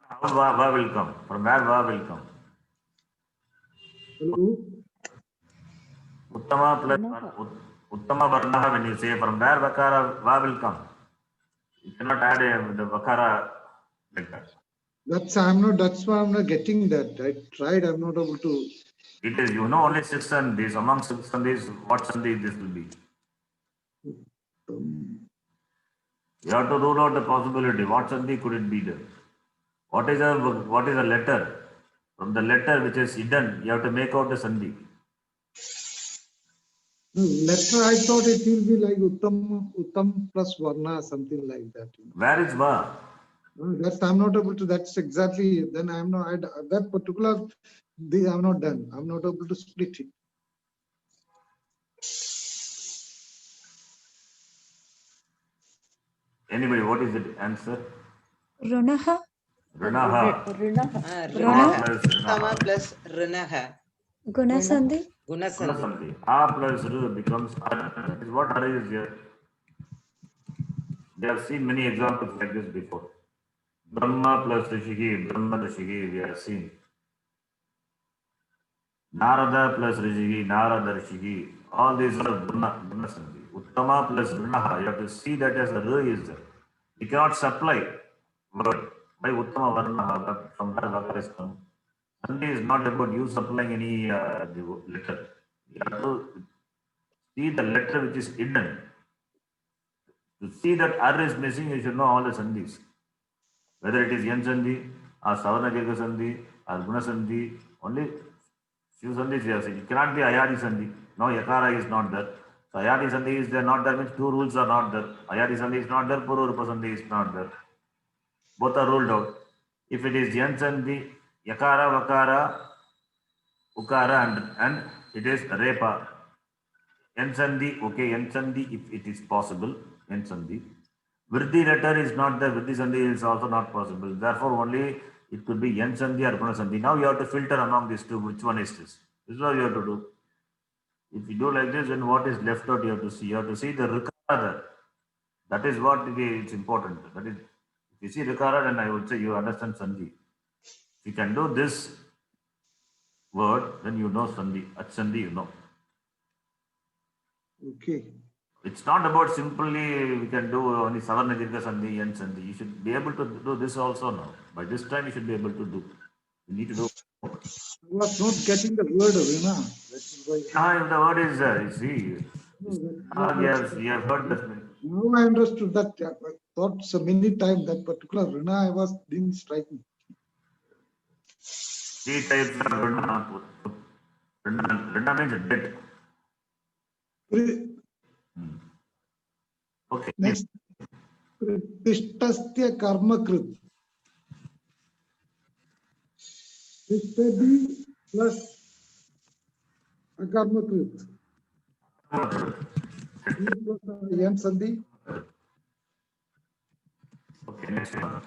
[SPEAKER 1] How va will come? From where va will come?
[SPEAKER 2] Hello?
[SPEAKER 1] Uttama plus
[SPEAKER 4] Rinaha.
[SPEAKER 1] Uttama Varna, when you say from where Vakara va will come? You cannot add the Vakara like that.
[SPEAKER 2] That's why I'm not getting that. I tried, I'm not able to.
[SPEAKER 1] It is, you know, only 6 Sandhis. Among 6 Sandhis, what Sandhi this will be? You have to rule out the possibility. What Sandhi could it be there? What is a letter? From the letter which is hidden, you have to make out the Sandhi.
[SPEAKER 2] Letter, I thought it will be like Uttam plus Varna, something like that.
[SPEAKER 1] Where is va?
[SPEAKER 2] That I'm not able to. That's exactly. Then I'm not that particular. I'm not done. I'm not able to split it.
[SPEAKER 1] Anybody, what is the answer?
[SPEAKER 6] Runaha.
[SPEAKER 1] Rinaha.
[SPEAKER 4] Rinaha.
[SPEAKER 9] Rinaha.
[SPEAKER 1] plus
[SPEAKER 9] Uttama
[SPEAKER 1] Rinaha.
[SPEAKER 9] plus Rinaha.
[SPEAKER 6] Gunasandhi.
[SPEAKER 9] Gunasandhi.
[SPEAKER 1] Sandhi. A plus R becomes R. That is what R is here. They have seen many examples like this before. Brahma plus Rishigi, Brahma Rishigi, we have seen. Narada plus Rishigi, Narada Rishigi, all these are Guna Sandhi. Uttama plus Runaha, you have to see that as a R is there. You cannot supply word by Uttama Varnaha from where Vakar is come. Sandhi is not about you supplying any letter. You have to see the letter which is hidden. To see that R is missing, you should know all the Sandhis. Whether it is Yan Sandhi or Savarna Girga Sandhi or Guna Sandhi, only few Sandhis we have seen. It cannot be Ayadi Sandhi. No, Yakara is not there. So Ayadi Sandhi is there, not there means two rules are not there. Ayadi Sandhi is not there, Purva Rupa Sandhi is not there. Both are ruled out. If it is Yan Sandhi, Yakara, Vakara, Ukara and it is Repa. Yan Sandhi, okay, Yan Sandhi if it is possible, Yan Sandhi. Vriddhi letter is not there, Vriddhi Sandhi is also not possible. Therefore, only it could be Yan Sandhi or Guna Sandhi. Now you have to filter among these two, which one is this? This is what you have to do. If you do like this, then what is left out you have to see? You have to see the Rikara there. That is what it's important. That is, if you see Rikara, then I would say you understand Sandhi. If you can do this word, then you know Sandhi. At Sandhi, you know.
[SPEAKER 2] Okay.
[SPEAKER 1] It's not about simply we can do only Savarna Girga Sandhi, Yan Sandhi. You should be able to do this also now. By this time, you should be able to do. You need to do.
[SPEAKER 2] I was not getting the word, Rina. That's why.
[SPEAKER 1] Now, if the word is there, you see. You have heard that.
[SPEAKER 2] Now I understood that. I thought so many times that particular Rina didn't strike me.
[SPEAKER 1] Three types of Rina. Rina means debt. Okay.
[SPEAKER 2] Next, Tishtasya Karmakrit. Tishtadi plus Akarmakrit. Yan Sandhi.
[SPEAKER 1] Okay, next one.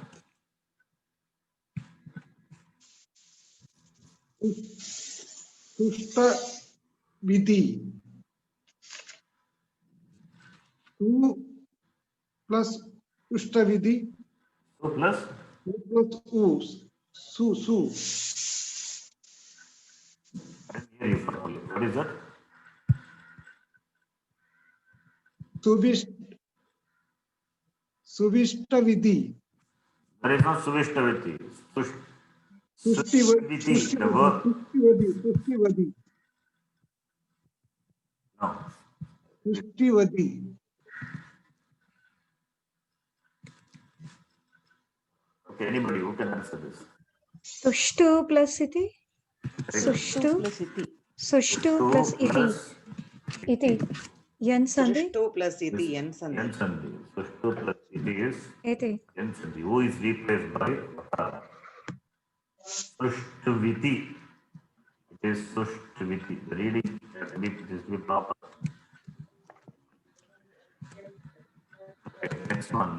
[SPEAKER 2] Tushta Vidhi. 2 plus Tushta Vidhi.
[SPEAKER 1] 2 plus?
[SPEAKER 2] 2 plus U. Su.
[SPEAKER 1] I didn't hear you properly. What is that?
[SPEAKER 2] Suvishta Vidhi.
[SPEAKER 1] There is no Suvishta Vidhi.
[SPEAKER 2] Tushti
[SPEAKER 1] the verb.
[SPEAKER 2] Vadi.
[SPEAKER 1] No.
[SPEAKER 2] Tushti Vadi.
[SPEAKER 1] Okay, anybody who can answer this?
[SPEAKER 6] Tushtu plus iti. Sushtu.
[SPEAKER 4] Plus iti.
[SPEAKER 6] Sushtu plus iti. Iti. Yan Sandhi.
[SPEAKER 9] Sushtu plus iti Yan Sandhi.
[SPEAKER 1] Yan Sandhi. Sushtu plus iti is
[SPEAKER 6] Iti.
[SPEAKER 1] Yan Sandhi. Who is replaced by Vakara? Sushtuviti. It is Sushtuviti. The reading has to be proper. next one.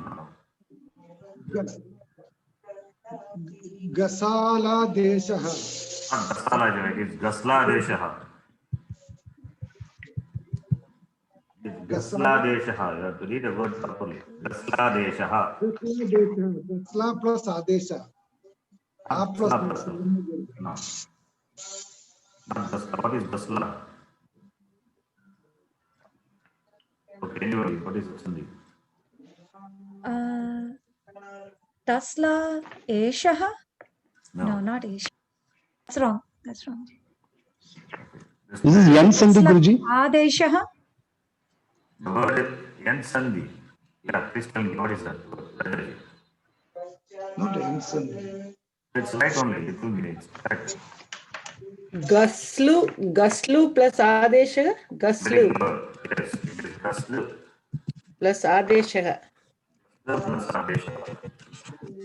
[SPEAKER 2] Gasala Deshaha.
[SPEAKER 1] Not Gasala, it is Gasla Deshaha. It's Gasla Deshaha. You have to read the word properly. Gasla Deshaha.
[SPEAKER 2] Gasla plus Adesha. A plus
[SPEAKER 1] Gasla plus. No. Not Gasla. What is Gasla? Okay, anybody, what is Sandhi?
[SPEAKER 6] Tasla Eshaha?
[SPEAKER 1] No.
[SPEAKER 6] No, not Esha. That's wrong. That's wrong.
[SPEAKER 8] This is Yan Sandhi,
[SPEAKER 6] Tasla
[SPEAKER 8] Guruji.
[SPEAKER 6] Adeshaha?
[SPEAKER 1] The word Yan Sandhi. Yeah, please tell me, what is that?
[SPEAKER 2] Not Ensign.
[SPEAKER 1] It's right only, it will be correct.
[SPEAKER 5] Gaslu plus Adesha.
[SPEAKER 1] Very
[SPEAKER 5] Gaslu
[SPEAKER 1] good. Yes, it is Gaslu
[SPEAKER 5] plus Adesha.
[SPEAKER 1] plus Adesha.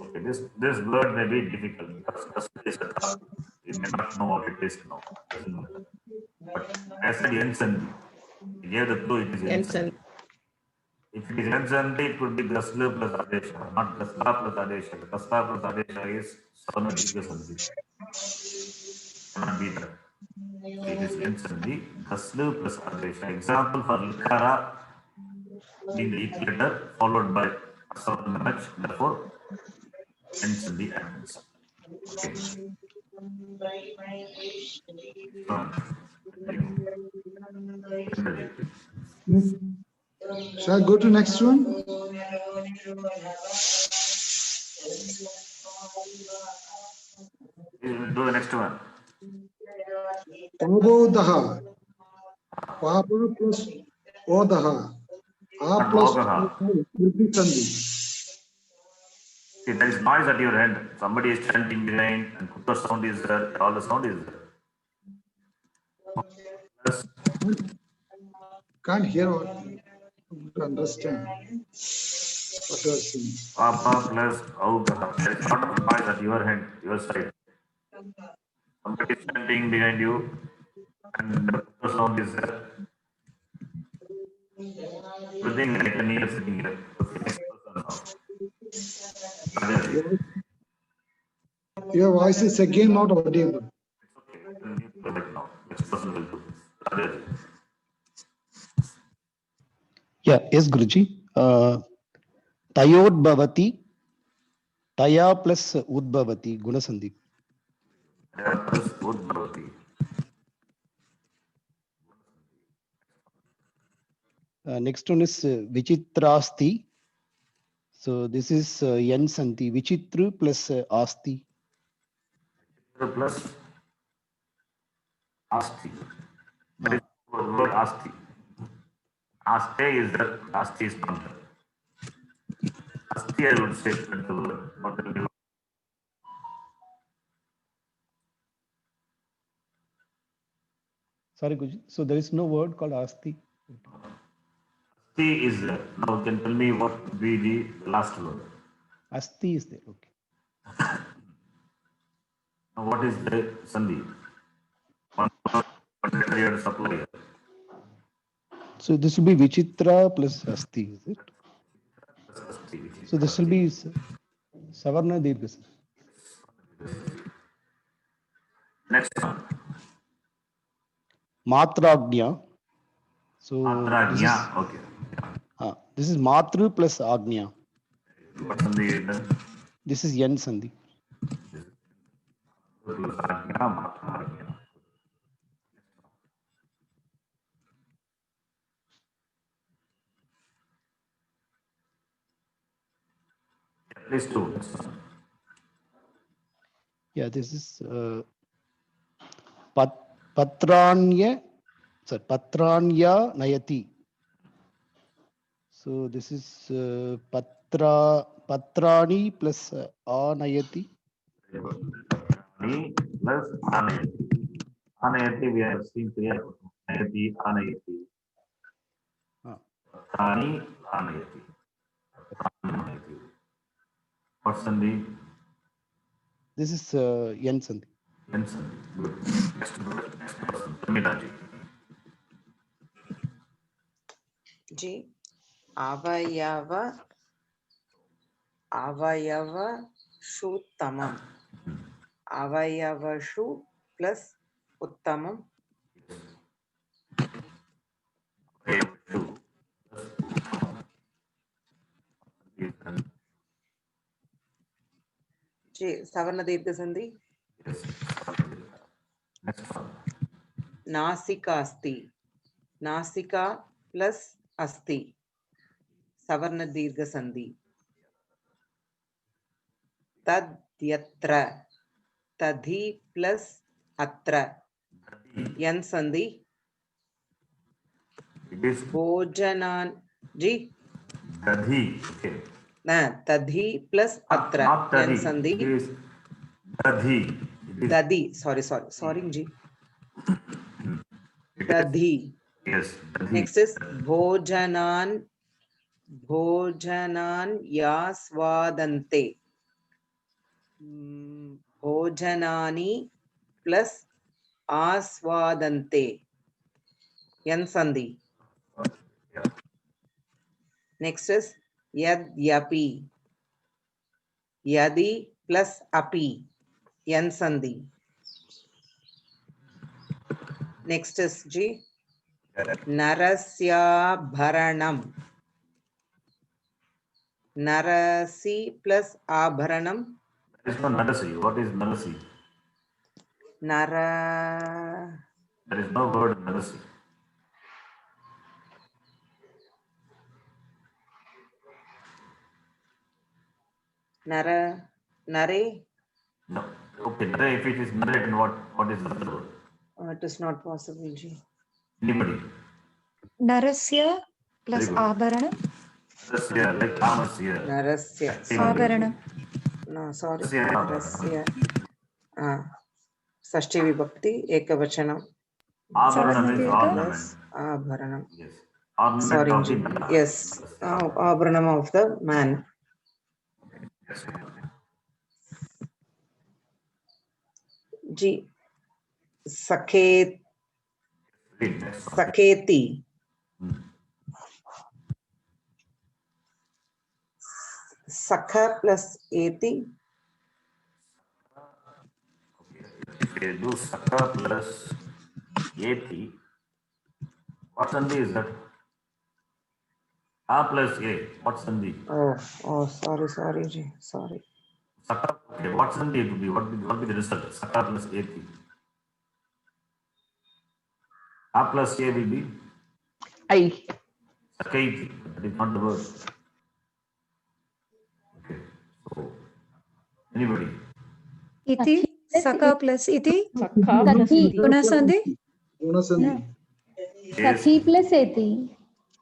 [SPEAKER 1] Okay, this word may be difficult because Gaslu is a task. You may not know what it is now. Doesn't matter. But as I said Yan Sandhi, he gave the clue, it is Yan Sandhi. If it is Yan Sandhi, it would be Gaslu plus Adesha, not Gasla plus Adesha. Gasla plus Adesha is Savana Dikha Sandhi. Cannot be that. It is Yan Sandhi, Gaslu plus Adesha. Example for Likara being the each letter followed by a certain match, therefore Yan Sandhi happens. Okay.
[SPEAKER 2] Shall I go to next one?
[SPEAKER 1] We will do the next one.
[SPEAKER 2] Pabodaha. Papa plus Odaha. A plus
[SPEAKER 1] Ogaha.
[SPEAKER 2] will be Sandhi.
[SPEAKER 1] See, there is noise at your end. Somebody is chanting behind, and Kutta sound is there, all the sound is there. Plus,
[SPEAKER 2] Can't hear or understand what you are saying.
[SPEAKER 1] Papa plus Augaha. There is a lot of noise at your end, your side. Somebody is chanting behind you, and the Kutta sound is there. Everything I can hear sitting here. Okay, next person now.
[SPEAKER 2] Your voice is again not audible.
[SPEAKER 1] Okay, then you go back now. Next person will do. Rajesh.
[SPEAKER 8] Yeah, yes, Guruji. Tayod Bhavati, Taya plus Udbhavati, Gunasandhi.
[SPEAKER 1] Plus Udbhavati.
[SPEAKER 8] Next one is Vichitrasti. So this is Yan Sandhi, Vichitru plus Asti.
[SPEAKER 1] Plus Asti. That is the word Asti. Aste is there, Asti is not there. Asti, I would say, that the word. What will be?
[SPEAKER 8] Sorry, Guruji. So there is no word called Asti.
[SPEAKER 1] Asti is there. Now you can tell me what would be the last word.
[SPEAKER 8] Asti is there. Okay.
[SPEAKER 1] Now what is the Sandhi? One letter you have to supply here.
[SPEAKER 8] So this will be Vichitra plus Asti, is it?
[SPEAKER 1] Asti.
[SPEAKER 8] So this will be Savarna Dirghas.
[SPEAKER 1] Next one.
[SPEAKER 8] Matragnya. So
[SPEAKER 1] Matragnya. Okay.
[SPEAKER 8] this is Matru plus Agnya.
[SPEAKER 1] What Sandhi is there?
[SPEAKER 8] This is Yan Sandhi.
[SPEAKER 1] Plus Agnya, Matragnya. Please do this one.
[SPEAKER 8] Yeah, this is Patranya. Sorry, Patranya Nayati. So this is Patrani plus Anayati.
[SPEAKER 1] Patrani plus Anayati. Anayati we have seen clear. Anayati, Anayati. Patrani, Anayati. Anayati. What Sandhi?
[SPEAKER 8] This is Yan Sandhi.
[SPEAKER 1] Yan Sandhi. Good. Next person. Tamiraji.
[SPEAKER 9] Ji. Avayava avayavashu tamam. Avayavashu plus uttamam. Savarna Dirgha Sandhi.
[SPEAKER 1] Yes. Next one.
[SPEAKER 9] Nasika asti. Nasika plus asti. Savarna Dirgha Sandhi. Tad yatra. Tadhi plus atra. Yan Sandhi.
[SPEAKER 1] It is
[SPEAKER 9] Bhojanan. Ji.
[SPEAKER 1] dadhi. Okay.
[SPEAKER 9] Na. Tadhi plus atra.
[SPEAKER 1] Not
[SPEAKER 9] Yan
[SPEAKER 1] dadhi.
[SPEAKER 9] Sandhi.
[SPEAKER 1] It is dadhi. It is
[SPEAKER 9] Dadi. Sorry. Ji. Dadhi.
[SPEAKER 1] yes. Dadhi.
[SPEAKER 9] Next is Bhojanan. Bhojanan yasvadante. Bhojanani plus asvadante. Yan Sandhi.
[SPEAKER 1] Yeah.
[SPEAKER 9] Next is Yadyapi. Yadi plus api. Yan Sandhi. Next is G. Narasya bharanam. Narasi plus abharanam.
[SPEAKER 1] There is no narasi. What is narasi?
[SPEAKER 9] Nara.
[SPEAKER 1] There is no word narasi.
[SPEAKER 9] Nara. Nare.
[SPEAKER 1] No. Okay. Nare, if it is narrate, then what is the other word?
[SPEAKER 9] It is not possible, G.
[SPEAKER 1] Anybody?
[SPEAKER 6] Narasya plus
[SPEAKER 1] Very good.
[SPEAKER 6] Abharanam.
[SPEAKER 1] Narasya, like Amasya.
[SPEAKER 9] Narasya.
[SPEAKER 6] Abharanam.
[SPEAKER 9] No, sorry.
[SPEAKER 1] Narasya.
[SPEAKER 9] Narasya. Sashti vibhakti, ekavachanam.
[SPEAKER 1] Abharana means
[SPEAKER 6] Savarna
[SPEAKER 1] ornament.
[SPEAKER 9] Plus abharanam.
[SPEAKER 1] Yes. Ornament
[SPEAKER 9] Sorry,
[SPEAKER 1] of
[SPEAKER 9] Ji.
[SPEAKER 1] the man.
[SPEAKER 9] Yes. Abharanam of the man.
[SPEAKER 1] Yes.
[SPEAKER 9] Ji. Saket.
[SPEAKER 1] Read next one.
[SPEAKER 9] Saketi. Sakha plus eti.
[SPEAKER 1] If you do Saka plus Ati, what sandhi is that? A plus A, what sandhi?
[SPEAKER 9] Oh, sorry, Ji. Sorry.
[SPEAKER 1] Saka, okay, what sandhi it would be? What will be the result? Saka plus Ati. A plus A will be
[SPEAKER 3] I.
[SPEAKER 1] Sakaiti. That is not the word. Okay, so anybody?
[SPEAKER 6] Iti. Saka plus iti.
[SPEAKER 4] Sakha plus
[SPEAKER 7] Sakhi.
[SPEAKER 4] iti.
[SPEAKER 6] Gunasandhi.
[SPEAKER 2] Gunasandhi.
[SPEAKER 1] Yes,
[SPEAKER 7] Sakhi plus eti.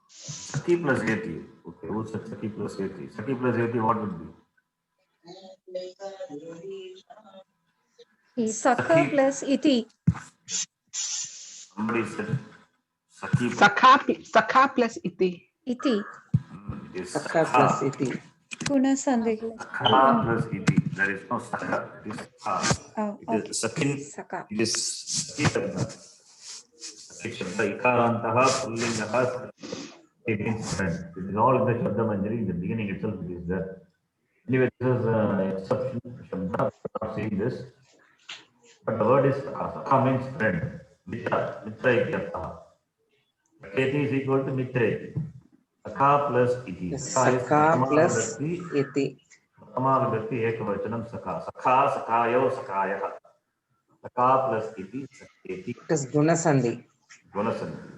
[SPEAKER 1] Saki plus Ati. Okay, who said Saki plus Ati? Saki plus Ati, what would be?
[SPEAKER 6] Saka
[SPEAKER 1] Sakhi.
[SPEAKER 6] plus iti.
[SPEAKER 1] Somebody said Saki.
[SPEAKER 3] Sakha plus iti.
[SPEAKER 6] Iti.
[SPEAKER 1] It is
[SPEAKER 9] Sakha plus
[SPEAKER 1] Sakha.
[SPEAKER 9] iti.
[SPEAKER 6] Gunasandhi.
[SPEAKER 1] Sakha plus iti. There is no Sakha. It is Sakha.
[SPEAKER 6] Oh,
[SPEAKER 1] It is Sakin.
[SPEAKER 6] Saka.
[SPEAKER 1] It is Sakishabda. Sakishabda. Ikarantaha pullingaha. It means friend. It is all in the Shabda Manjari. In the beginning itself it is there. Anyway, this is an exception. Shabda. I'm not saying this. But the word is Sakha. Sakha means friend. Mitra. Mitra ityartha. Saketi is equal to Mitra. Sakha plus iti. Sakha is
[SPEAKER 9] Sakha plus
[SPEAKER 1] Prathama
[SPEAKER 9] iti.
[SPEAKER 1] Vibhakti ekavachanam Sakha. Sakha, Sakhayo, Sakhayah. Sakha plus iti, Saketi,
[SPEAKER 9] It is Gunasandhi.
[SPEAKER 1] Gunasandhi.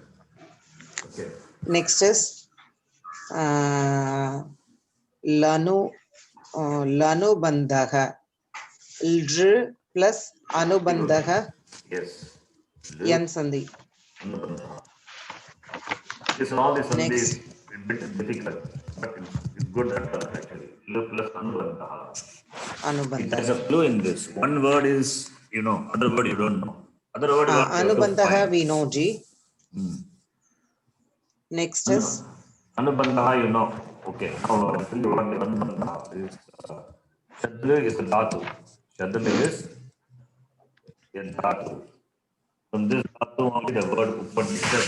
[SPEAKER 1] Okay.
[SPEAKER 9] Next is Lanu bandhaha. Lr plus Anubandhaha.
[SPEAKER 1] Yes.
[SPEAKER 9] Yan Sandhi.
[SPEAKER 1] This all the Sandhi
[SPEAKER 9] Next.
[SPEAKER 1] is a bit difficult, but it's good actually. Lu plus Anubandha. There's
[SPEAKER 9] Anubandhaha.
[SPEAKER 1] a clue in this. One word is, other word you don't know. Other word you have to
[SPEAKER 9] Anubandhaha
[SPEAKER 1] find.
[SPEAKER 9] we know, G. Next is
[SPEAKER 1] Anubandha, you know. Okay. Now I'll tell you what the Anubandha is. Shadlu is a dhatu. Shadlu is a dhatu. From this dhatu only the word Upanishad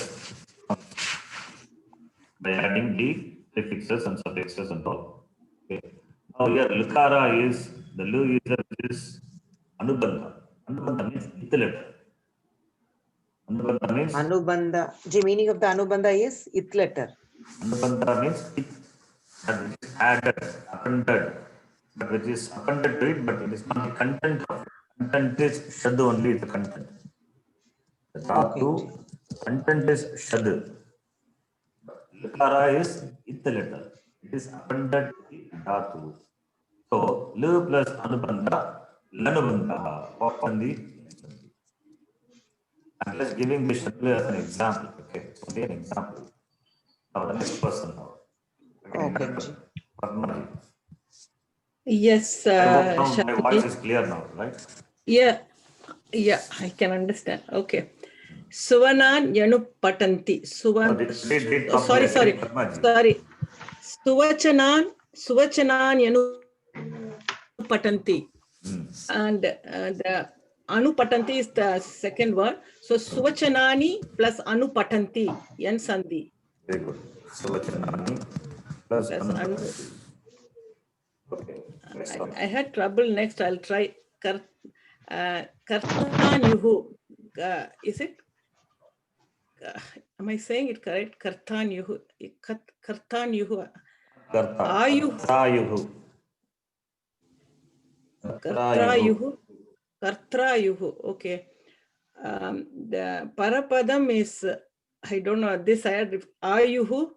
[SPEAKER 1] comes by adding the prefixes and suffixes and all. Okay. Now here Lukara is the Lu user is Anubandha. Anubandha means ith letter. Anubandha means
[SPEAKER 9] Anubandha. The meaning of the Anubandha is ith letter.
[SPEAKER 1] Anubandha means ith, that which is added, appended, but which is appended to it, but it is not the content of it. Content is Shad only, the content. The Dhatu, content is Shad. Lukara is ith letter. It is appended to Dhatu. So, Lu plus Anubandha, Lanubandha, what on the I'm just giving this as an example. Okay, it's only an example. Now, the next person now.
[SPEAKER 9] Okay.
[SPEAKER 1] Parmali.
[SPEAKER 5] Yes,
[SPEAKER 1] I hope now my
[SPEAKER 5] Shakti.
[SPEAKER 1] voice is clear now, right?
[SPEAKER 5] Yeah, I can understand. Okay. Suvanan Yanu Patanti. Suvan.
[SPEAKER 1] Read
[SPEAKER 5] Oh, sorry.
[SPEAKER 1] Parmaji.
[SPEAKER 5] Suvachanan Yanu Patanti. And the Anupatanti is the second word. So Suvachanani plus Anupatanti, Yan Sandhi.
[SPEAKER 1] Very good. Suvachanani plus
[SPEAKER 5] Plus
[SPEAKER 1] Anupatanti. Okay. Next one.
[SPEAKER 5] I had trouble. Next, I'll try Kartanyuhu. Is it? Am I saying it correct? Kartanyuhu. Kartanyuhu.
[SPEAKER 1] Kartrayuhu.
[SPEAKER 5] Kartrayuhu. Okay. The Parapadam is, I don't know, this I had Ayuhu.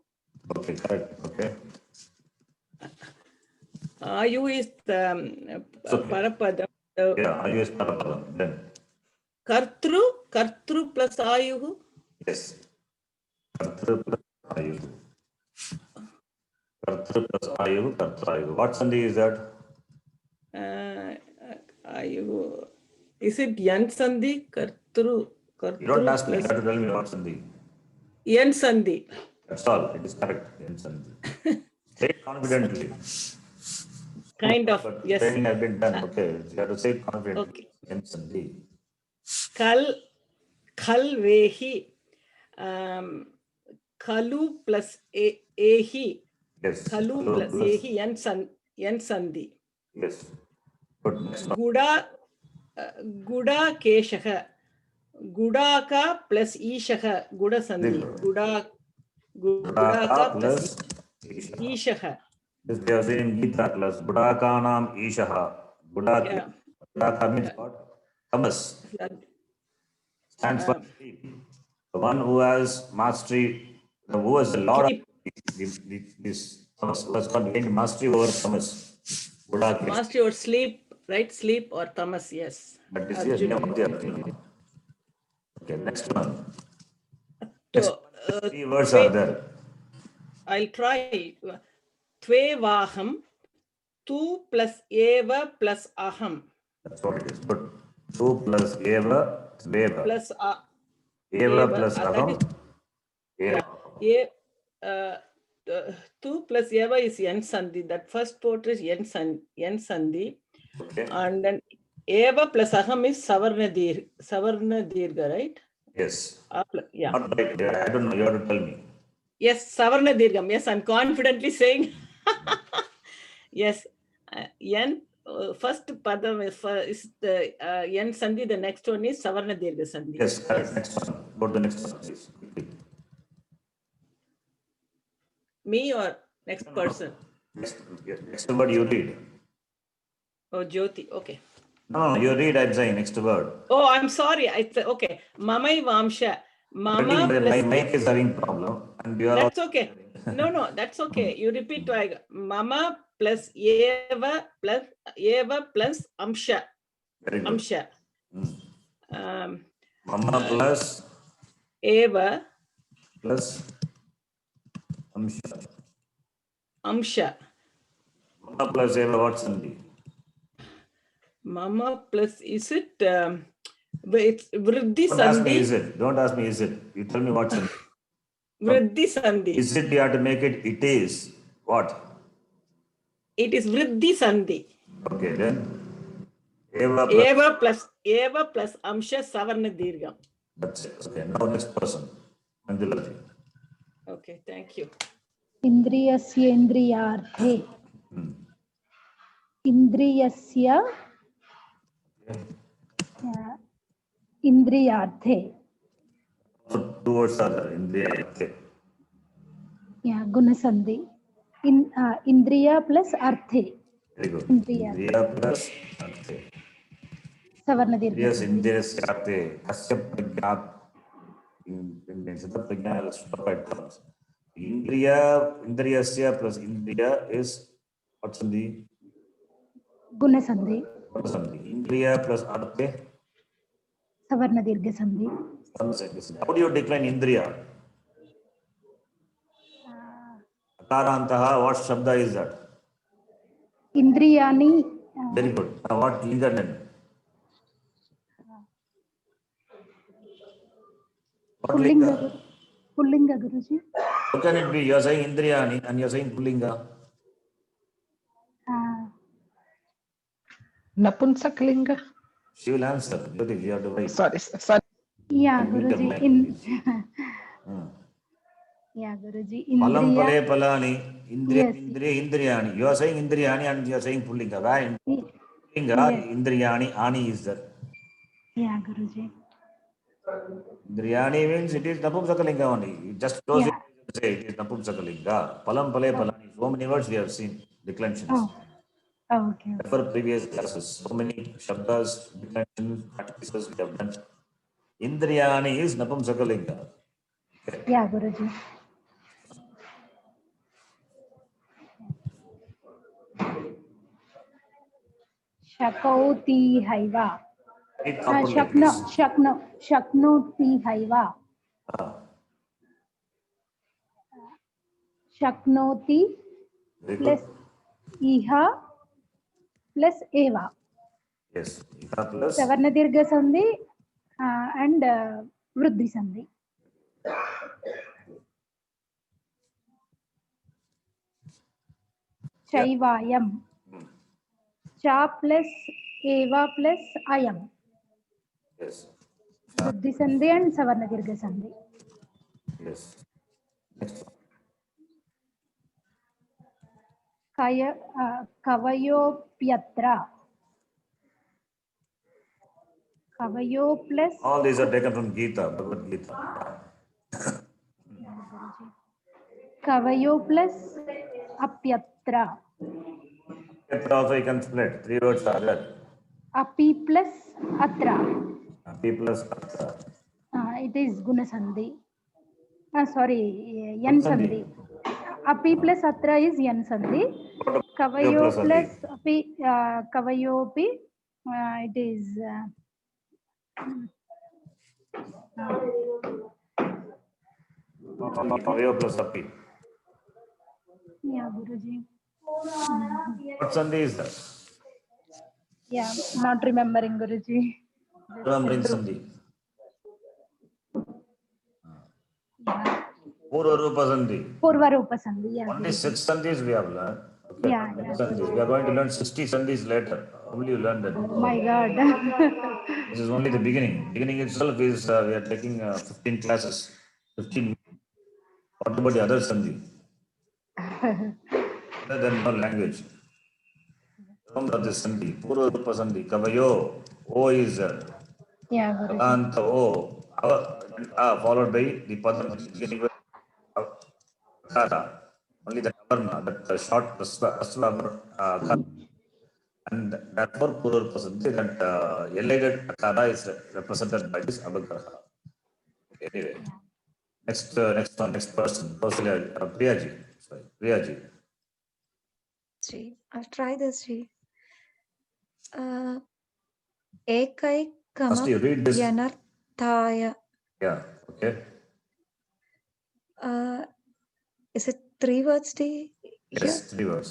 [SPEAKER 1] Okay, correct. Okay.
[SPEAKER 5] Ayu is the
[SPEAKER 1] Okay.
[SPEAKER 5] Parapadam.
[SPEAKER 1] Yeah, Ayu is Parapadam. Then,
[SPEAKER 5] Kartru plus Ayuhu.
[SPEAKER 1] yes. Kartru plus Ayuhu. Kartru plus Ayuhu, Kartrayuhu. What Sandhi is that?
[SPEAKER 5] Ayuhu. Is it Yan Sandhi? Kartru
[SPEAKER 1] You don't ask me, you
[SPEAKER 5] plus
[SPEAKER 1] have to tell me what Sandhi.
[SPEAKER 5] Yan Sandhi.
[SPEAKER 1] That's all. It is correct. Yan Sandhi. Say it confidently.
[SPEAKER 5] Kind of,
[SPEAKER 1] But
[SPEAKER 5] yes.
[SPEAKER 1] training has been done. Okay. You have to say it confidently.
[SPEAKER 5] Okay.
[SPEAKER 1] Yan Sandhi.
[SPEAKER 5] Kal Vehi. Kalu plus Ehi.
[SPEAKER 1] Yes.
[SPEAKER 5] Kalu plus Ehi Yan Sandhi.
[SPEAKER 1] Yes. Good. Next one.
[SPEAKER 5] Guda Keshaha. Gudaka plus Ishaha. Guda Sandhi. Gudaka plus Ishaha.
[SPEAKER 1] This they are saying Gita plus Budakanam Ishaha.
[SPEAKER 5] Yeah.
[SPEAKER 1] Budaka means what? Tamas. Stands for sleep. The one who has mastery, who has a lot of this tamas, who has got gained mastery over tamas. Budaka.
[SPEAKER 5] Mastery or sleep, right? Sleep or tamas, yes.
[SPEAKER 1] But this is name of the Arjuna. Okay, next one.
[SPEAKER 5] So,
[SPEAKER 1] Three words are there.
[SPEAKER 5] I'll try. Tve Vaham, Tu plus Eva plus Aham.
[SPEAKER 1] That's what it is. Good. 2 plus Eva, Veva.
[SPEAKER 5] Plus
[SPEAKER 1] Eva plus Aham.
[SPEAKER 5] Yeah. 2 plus Eva is Yan Sandhi. That first part is Yan Sandhi.
[SPEAKER 1] Okay.
[SPEAKER 5] And then Eva plus Aham is Savarna Dirga, right?
[SPEAKER 1] Yes.
[SPEAKER 5] Yeah.
[SPEAKER 1] Not right. I don't know. You have to tell me.
[SPEAKER 5] Yes, Savarna Dirgam. Yes, I'm confidently saying. Yes. Yan, first Padam is the Yan Sandhi. The next one is Savarna Dirga Sandhi.
[SPEAKER 1] Yes, correct. Next one. Go to the next one, please.
[SPEAKER 5] Me or next person?
[SPEAKER 1] Next word you read.
[SPEAKER 5] Oh, Jyoti. Okay.
[SPEAKER 1] No, you read, I'm saying, next word.
[SPEAKER 5] Oh, I'm sorry. Okay. Mamai Vamsha. Mama
[SPEAKER 1] My
[SPEAKER 5] plus.
[SPEAKER 1] mic is having problem. And you are
[SPEAKER 5] That's okay. No, that's okay. You repeat. Mama plus Eva plus Amsha.
[SPEAKER 1] very good.
[SPEAKER 5] Amsha.
[SPEAKER 1] Mama plus
[SPEAKER 5] Eva
[SPEAKER 1] plus Amsha.
[SPEAKER 5] Amsha.
[SPEAKER 1] Mama plus Eva, what's Sandhi?
[SPEAKER 5] Mama plus, is it? It's Vriddhi
[SPEAKER 1] Don't ask me,
[SPEAKER 5] Sandhi.
[SPEAKER 1] is it? Don't ask me, is it? You tell me what's Sandhi.
[SPEAKER 5] Vriddhi Sandhi.
[SPEAKER 1] Is it, you have to make it, it is. What?
[SPEAKER 5] It is Vriddhi Sandhi.
[SPEAKER 1] Okay, then. Eva plus.
[SPEAKER 5] Eva plus Amsha Savarna Dirgam.
[SPEAKER 1] That's it. Okay, now next person. Manjula.
[SPEAKER 5] Okay, thank you.
[SPEAKER 7] Indriyasya indriyarthe. इन्द्रियस्य इन्द्रियार्थे
[SPEAKER 1] So two words are there, Indriya. Okay.
[SPEAKER 7] गुणसन्धि इन्द्रिय plus अर्थे
[SPEAKER 1] Very good.
[SPEAKER 7] Indriya.
[SPEAKER 1] Indriya plus Arthe.
[SPEAKER 7] सवर्णदीर्घ
[SPEAKER 1] Yes,
[SPEAKER 7] सन्धि
[SPEAKER 1] Indriyasya Arthe. Kasya Pragyat. In Siddha Prajna, let's stop at terms. Indriyasya plus Indriya is what sandhi?
[SPEAKER 7] गुणसन्धि
[SPEAKER 1] What sandhi? Indriya plus Arthe.
[SPEAKER 7] सवर्णदीर्घ सन्धि
[SPEAKER 1] How do you decline Indriya? Akarantaha, what Shabda is that?
[SPEAKER 7] इन्द्रियाणि
[SPEAKER 1] Very good. Now what Linga then? What
[SPEAKER 7] pulling
[SPEAKER 1] Linga?
[SPEAKER 7] Pulling Guruji
[SPEAKER 1] How can it be? You are saying Indriyani and you are saying Pullinga.
[SPEAKER 3] Napunsakalinga.
[SPEAKER 1] She will answer. Jyoti, you have to write.
[SPEAKER 3] Sorry, sorry.
[SPEAKER 7] या
[SPEAKER 1] And with the
[SPEAKER 7] Guruji
[SPEAKER 1] mic,
[SPEAKER 7] in
[SPEAKER 1] please.
[SPEAKER 7] या गुरुजी
[SPEAKER 1] Palam
[SPEAKER 7] इंद्रिया
[SPEAKER 1] pale palani. Indriya,
[SPEAKER 7] Yes.
[SPEAKER 1] Indriya, Indriyani. You are saying Indriyani and you are saying Pullinga. Why? Pullinga,
[SPEAKER 7] Yes.
[SPEAKER 1] Indriyani, Ani is there.
[SPEAKER 7] या गुरुजी
[SPEAKER 1] Indriyani means it is Napumsakalinga only. You just close
[SPEAKER 7] Yeah.
[SPEAKER 1] it and say it is Napumsakalinga. Palam pale palani. So many words we have seen. Declensions.
[SPEAKER 7] Oh, okay.
[SPEAKER 1] For previous classes, so many shabdas, declensions, practices we have done. Indriyani is Napumsakalinga.
[SPEAKER 7] या गुरुजी शकौति have
[SPEAKER 1] Read properly,
[SPEAKER 7] शक्नो
[SPEAKER 1] please.
[SPEAKER 7] शक्नो शक्नोति have शक्नोति
[SPEAKER 1] Very
[SPEAKER 7] plus
[SPEAKER 1] good.
[SPEAKER 7] इह plus एव
[SPEAKER 1] Yes. Iha plus
[SPEAKER 7] सवर्णदीर्घ संधि and वृद्धि संधि चैवायम चा plus एव प्लस अयम
[SPEAKER 1] yes.
[SPEAKER 7] वृद्धि संधि and सवर्णदीर्घ संधि
[SPEAKER 1] Yes. Next one.
[SPEAKER 7] कवयोप्यत्र कवयो plus
[SPEAKER 1] All these are taken from Gita, Bhagavad Gita.
[SPEAKER 7] कवयो plus अप्यत्र
[SPEAKER 1] Petra also you can split. 3 words are there.
[SPEAKER 7] अपि प्लस अत्र
[SPEAKER 1] P plus Atra.
[SPEAKER 7] it is गुण संधि sorry यन संधि अपि प्लस अत्र is यन संधि कवयो
[SPEAKER 1] plus api?
[SPEAKER 7] प्लस अपि कवयोपि it is
[SPEAKER 1] Avayo plus Api.
[SPEAKER 7] yeah guruji
[SPEAKER 1] What sandhi is that?
[SPEAKER 7] yeah not remembering guruji
[SPEAKER 1] Remembering sandhi. Purva Rupa sandhi.
[SPEAKER 7] purva rupa sandhi yeah
[SPEAKER 1] Only
[SPEAKER 7] guruji.
[SPEAKER 1] 6 sandhis we have learned. Okay.
[SPEAKER 7] Yeah,
[SPEAKER 1] Six
[SPEAKER 7] yeah.
[SPEAKER 1] sandhis. We are going to learn 60 sandhis later. How will you learn that?
[SPEAKER 7] Oh my god
[SPEAKER 1] This is only the beginning. Beginning itself is we are taking 15 classes. 15. What about the other sandhi? Other than no language. Remember this sandhi. Purva Rupa sandhi. Kavayo. O is
[SPEAKER 7] yeah guruji
[SPEAKER 1] Anta O. Followed by the padam beginning with Akara. Only the Avarna, that short Asla and therefore Purva Rupa sandhi, that elated Akara is represented by this Abhagraha. Anyway. Next one, next person. Priyaji. Sorry, Priyaji.
[SPEAKER 6] Sri, I'll try this. Sri. Ekaikama
[SPEAKER 1] First you read this.
[SPEAKER 6] yanarthaya.
[SPEAKER 1] Yeah, okay.
[SPEAKER 6] Is it 3 words? Here?
[SPEAKER 1] Yes, 3 words.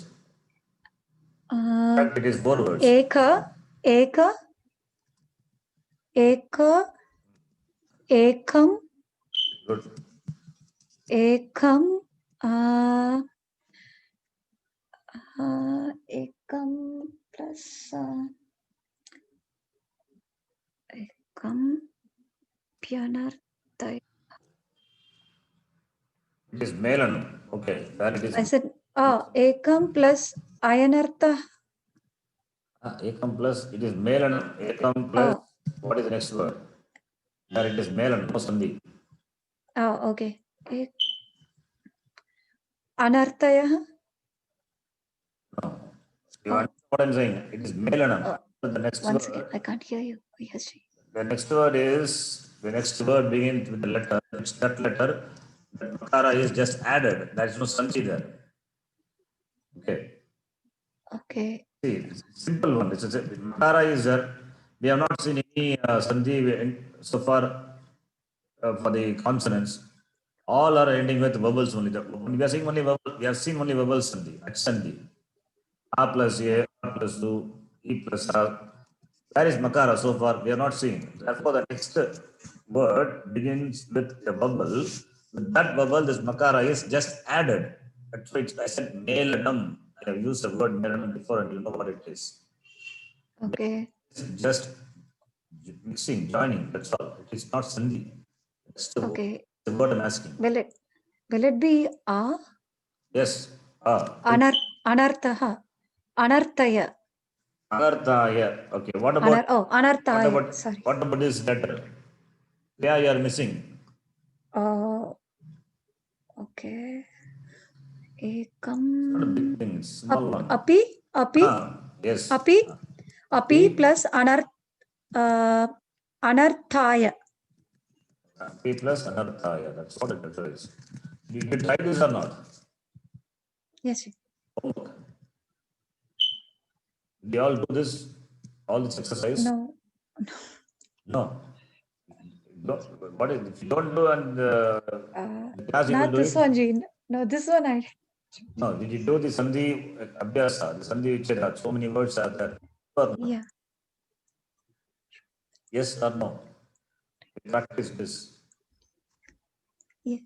[SPEAKER 1] In
[SPEAKER 6] Uh,
[SPEAKER 1] fact, it is 4 words.
[SPEAKER 6] eka, ekam,
[SPEAKER 1] Good.
[SPEAKER 6] ekam, ekam plus ekam pyanarthaya.
[SPEAKER 1] It is Melanam. Okay, that it is.
[SPEAKER 6] I said, ekam plus ayanartha.
[SPEAKER 1] Ekam plus, it is melanam. Ekam plus, what is the next word? There it is melanam, no sandhi.
[SPEAKER 6] Oh, okay. Anartayah.
[SPEAKER 1] No. You understand what I'm saying? It is melanam. The next
[SPEAKER 6] One
[SPEAKER 1] word.
[SPEAKER 6] second, I can't hear you. Yes,
[SPEAKER 1] The next word is, the next word begins with the letter. It's that letter. The makara is just added. There is no sandhi there. Okay.
[SPEAKER 6] okay.
[SPEAKER 1] See, it's a simple one. Makara is there. We have not seen any sandhi so far for the consonants. All are ending with vowels only. We are seeing only vowel, we have seen only vowels sandhi. That's sandhi. A plus A, A plus U, E plus R. Where is makara so far? We are not seeing. Therefore, the next word begins with a vowel. With that vowel, this makara is just added. That's why I said melanam. I have used the word melanam before and you know what it is.
[SPEAKER 6] Okay.
[SPEAKER 1] It's just mixing, joining, that's all. It is not sandhi. That's
[SPEAKER 6] Okay.
[SPEAKER 1] the word I'm asking.
[SPEAKER 6] Will it be a?
[SPEAKER 1] Yes.
[SPEAKER 6] Anartaha. Anartaya.
[SPEAKER 1] Anarthaya. Okay. What about
[SPEAKER 6] Anartaya. Sorry.
[SPEAKER 1] what about this letter? Yeah, you are missing.
[SPEAKER 6] Okay.
[SPEAKER 1] Not a
[SPEAKER 6] Ekam.
[SPEAKER 1] big thing, it's small one.
[SPEAKER 6] Api.
[SPEAKER 1] Yes.
[SPEAKER 6] Api plus anarthaya.
[SPEAKER 1] P plus anarthaya. That's what it is. Did you try this or not?
[SPEAKER 6] Yes.
[SPEAKER 1] Homework. Did you all do this? All this exercise?
[SPEAKER 6] No.
[SPEAKER 1] No. What is if you don't do and the class you will
[SPEAKER 6] Not
[SPEAKER 1] do
[SPEAKER 6] this
[SPEAKER 1] it?
[SPEAKER 6] one, Jean. No, this one I.
[SPEAKER 1] No, did you do the sandhi abhyasa? The sandhi vicheda, so many words are there.
[SPEAKER 6] Yeah.
[SPEAKER 1] Yes or no? Practice this.
[SPEAKER 6] Yeah.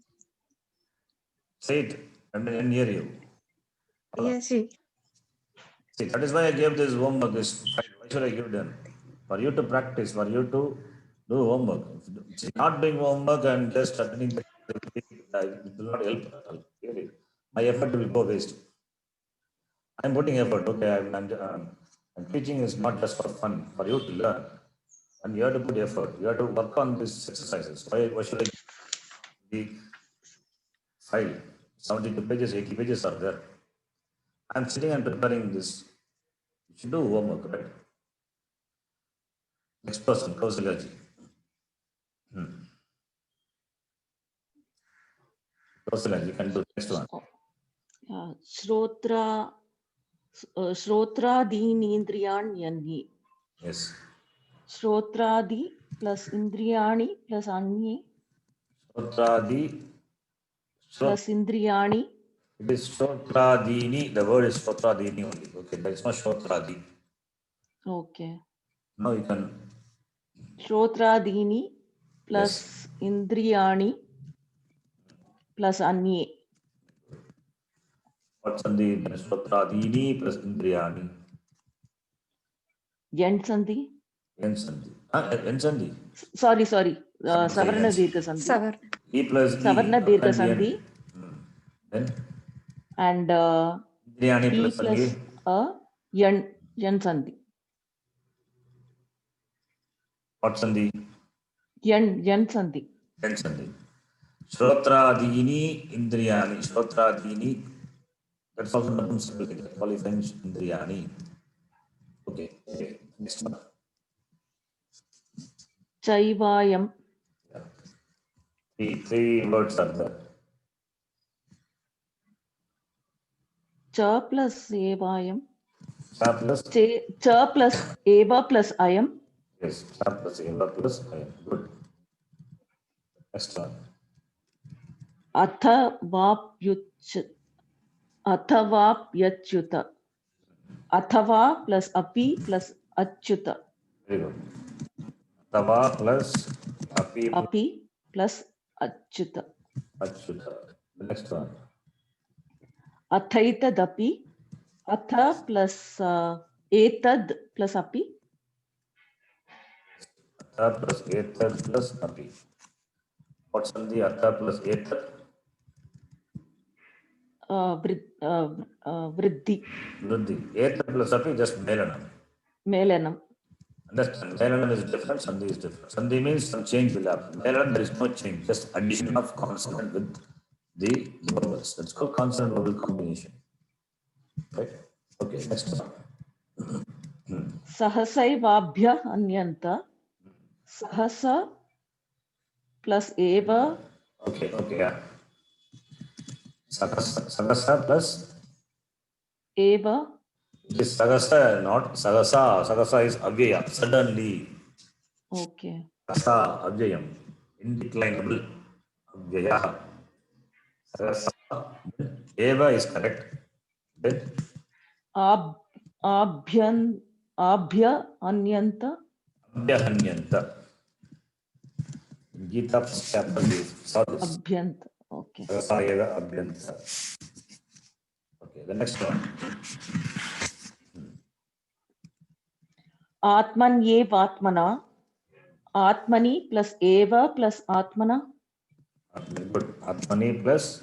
[SPEAKER 1] Say it and then hear you.
[SPEAKER 6] Yes.
[SPEAKER 1] See, that is why I gave this homework. Why should I give them? For you to practice, for you to do homework. If you're not doing homework and just attending the it will not help at all. Really. My effort will go waste. I'm putting effort. Okay, I'm teaching is not just for fun, for you to learn. And you have to put effort. You have to work on these exercises. Why should I the file? 72 pages, 80 pages are there. I'm sitting and preparing this. You should do homework, right? Next person, Kausalyaji. Kausalyaji, you can do next one.
[SPEAKER 4] श्रोत्रादीनीन्द्रियाण्यन्ये.
[SPEAKER 1] Yes.
[SPEAKER 4] श्रोत्रादि plus इंद्रियाणि plus अन्ये
[SPEAKER 1] Shrotradi.
[SPEAKER 4] plus इंद्रियाणि.
[SPEAKER 1] It is Shotradini. The word is Shotradini only. Okay, but it's not Shotradi.
[SPEAKER 4] Okay.
[SPEAKER 1] Now you can.
[SPEAKER 4] श्रोत्रादीनि plus इंद्रियाणि plus अन्ये.
[SPEAKER 1] What's on the Shotradini plus Indriyani?
[SPEAKER 4] Yen sandhi.
[SPEAKER 1] Yen sandhi. Yen sandhi.
[SPEAKER 4] Sorry. Savarna dirgha sandhi.
[SPEAKER 6] Savarna.
[SPEAKER 1] E plus E.
[SPEAKER 4] Savarna dirgha sandhi.
[SPEAKER 1] Then.
[SPEAKER 4] And
[SPEAKER 1] Indriyani
[SPEAKER 4] P plus yen sandhi.
[SPEAKER 1] What sandhi?
[SPEAKER 4] Yen sandhi.
[SPEAKER 1] Yen sandhi. Shrotradini Indriyani. Shrotradini. That's also Napumsaka. Qualifying Indriyani. Okay. Next one.
[SPEAKER 4] Chaivayam.
[SPEAKER 1] Three words are there.
[SPEAKER 4] Cha plus evayam.
[SPEAKER 1] Cha plus.
[SPEAKER 4] Cha plus eva plus ayam.
[SPEAKER 1] Yes. Cha plus eva plus ayam. Good. Next one.
[SPEAKER 4] Athavapyachyuta. Athava plus api plus achyuta.
[SPEAKER 1] Very good. Tava plus
[SPEAKER 4] api plus achyuta.
[SPEAKER 1] Achyuta. The next one.
[SPEAKER 4] Athaitadapi. Atha plus etad plus api.
[SPEAKER 1] Atha plus etad plus api. What's on the atha plus etad?
[SPEAKER 4] Vriddhi.
[SPEAKER 1] Vriddhi. Etad plus api just melanam.
[SPEAKER 4] Melanam.
[SPEAKER 1] Understand? Melanam is different, Sandhi is different. Sandhi means some change will happen. Melanam, there is no change, just addition of consonant with the vowels. That's called consonant vowel combination. Right? Okay, next one.
[SPEAKER 4] Sahasaivaabhya anyanta. Sahasa plus eva.
[SPEAKER 1] Okay, yeah. Sagasa plus
[SPEAKER 4] Eva.
[SPEAKER 1] it is Sagasa, not Sagasa. Sagasa is Avyaya, suddenly.
[SPEAKER 4] Okay.
[SPEAKER 1] Sagasa, Avyayam, indeclinable, Avyaya. Sagasa, Eva is correct. Then
[SPEAKER 4] Abhya anyanta.
[SPEAKER 1] Abhyahanyanta. Gita first chapter is saw this.
[SPEAKER 4] Abhyanta. Okay.
[SPEAKER 1] Sagasa, Eva, Abhyanta. Okay, the next one.
[SPEAKER 4] Atmanyevatmana. Atmani plus eva plus atmana.
[SPEAKER 1] Good. Atmani plus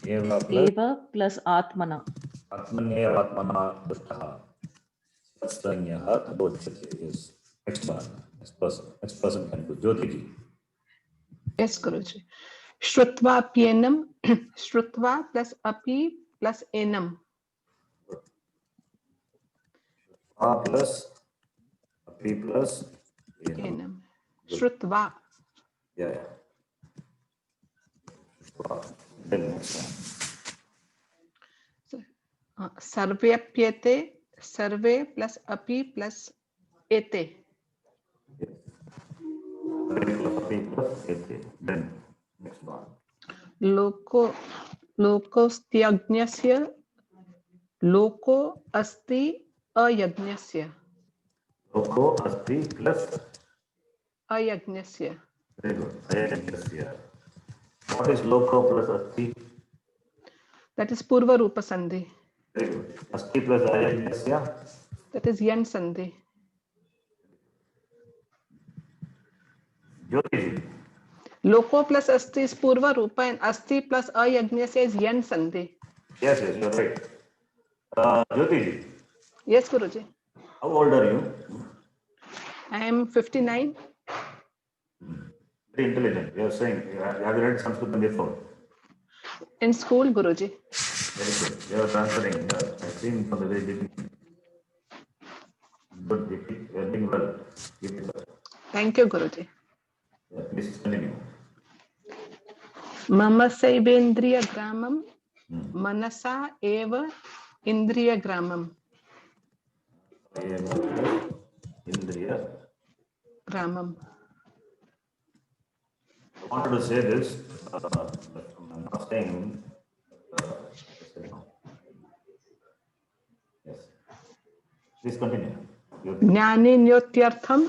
[SPEAKER 1] Eva plus
[SPEAKER 4] Eva plus atmana.
[SPEAKER 1] Atmanyevatmana dushtaha. Sastranyaha bodhyate. Yes. Next one. Next person can do. Jyotiji.
[SPEAKER 3] Yes, Guruji. Shrutva pyenam. Shrutva plus api plus enam.
[SPEAKER 1] A plus P plus
[SPEAKER 3] Enam. Shrutva.
[SPEAKER 1] Yeah. Then next one.
[SPEAKER 3] Sarvepyate. Sarve plus api plus ete.
[SPEAKER 1] P plus ete. Then next one.
[SPEAKER 3] Lokostyagnyasya. Loko asti ayagnyasya.
[SPEAKER 1] Loko asti plus
[SPEAKER 3] Ayagnyasya.
[SPEAKER 1] very good. Ayagnyasya. What is loko plus asti?
[SPEAKER 3] That is Purva Rupa Sandhi.
[SPEAKER 1] Very good. Asti plus ayagnyasya.
[SPEAKER 3] That is Yan Sandhi.
[SPEAKER 1] Jyotiji.
[SPEAKER 3] Loko plus asti is Purva Rupa and asti plus ayagnyasya is Yan Sandhi.
[SPEAKER 1] Yes, you're right. Jyotiji,
[SPEAKER 3] Yes, Guruji.
[SPEAKER 1] how old are you?
[SPEAKER 3] I am 59.
[SPEAKER 1] Very intelligent. You are saying, have you read Sanskrit before?
[SPEAKER 3] In school, Guruji.
[SPEAKER 1] Very good. You are transferring. I've seen from the very beginning. Good. You are doing well. Keep it up.
[SPEAKER 3] Thank you, Guruji.
[SPEAKER 1] Yeah, please continue.
[SPEAKER 3] Mama Saibendriya Gramam. Manasa eva Indriya Gramam.
[SPEAKER 1] Indriya.
[SPEAKER 3] Gramam.
[SPEAKER 1] I wanted to say this. I'm not saying. Yes. Please continue.
[SPEAKER 3] Jnani nyotyartham.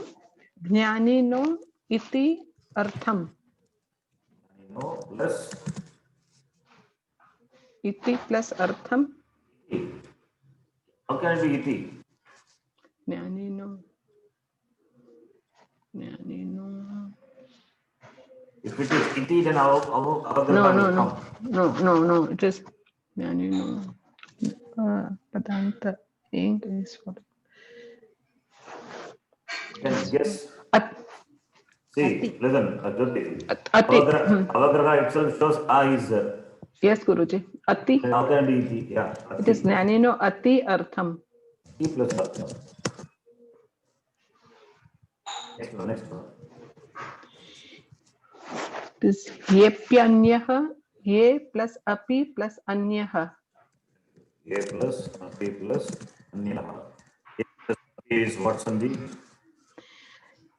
[SPEAKER 3] Jnani no iti artham.
[SPEAKER 1] No plus
[SPEAKER 3] Iti plus artham.
[SPEAKER 1] iti. How can it be iti?
[SPEAKER 3] Jnani no. Jnani no.
[SPEAKER 1] If it is iti, then how
[SPEAKER 3] No. It is Jnani no. Padanta. English for
[SPEAKER 1] yes. See, listen,
[SPEAKER 3] Ati.
[SPEAKER 1] Avagraha itself shows A is there.
[SPEAKER 3] Yes, Guruji. Ati.
[SPEAKER 1] Then how can it be iti? Yeah.
[SPEAKER 3] It is Jnani no ati artham.
[SPEAKER 1] E plus artham. Next one.
[SPEAKER 3] It is yepyanyaha. Ye plus api plus anyaha.
[SPEAKER 1] A plus api plus anyaha. A plus api is what sandhi?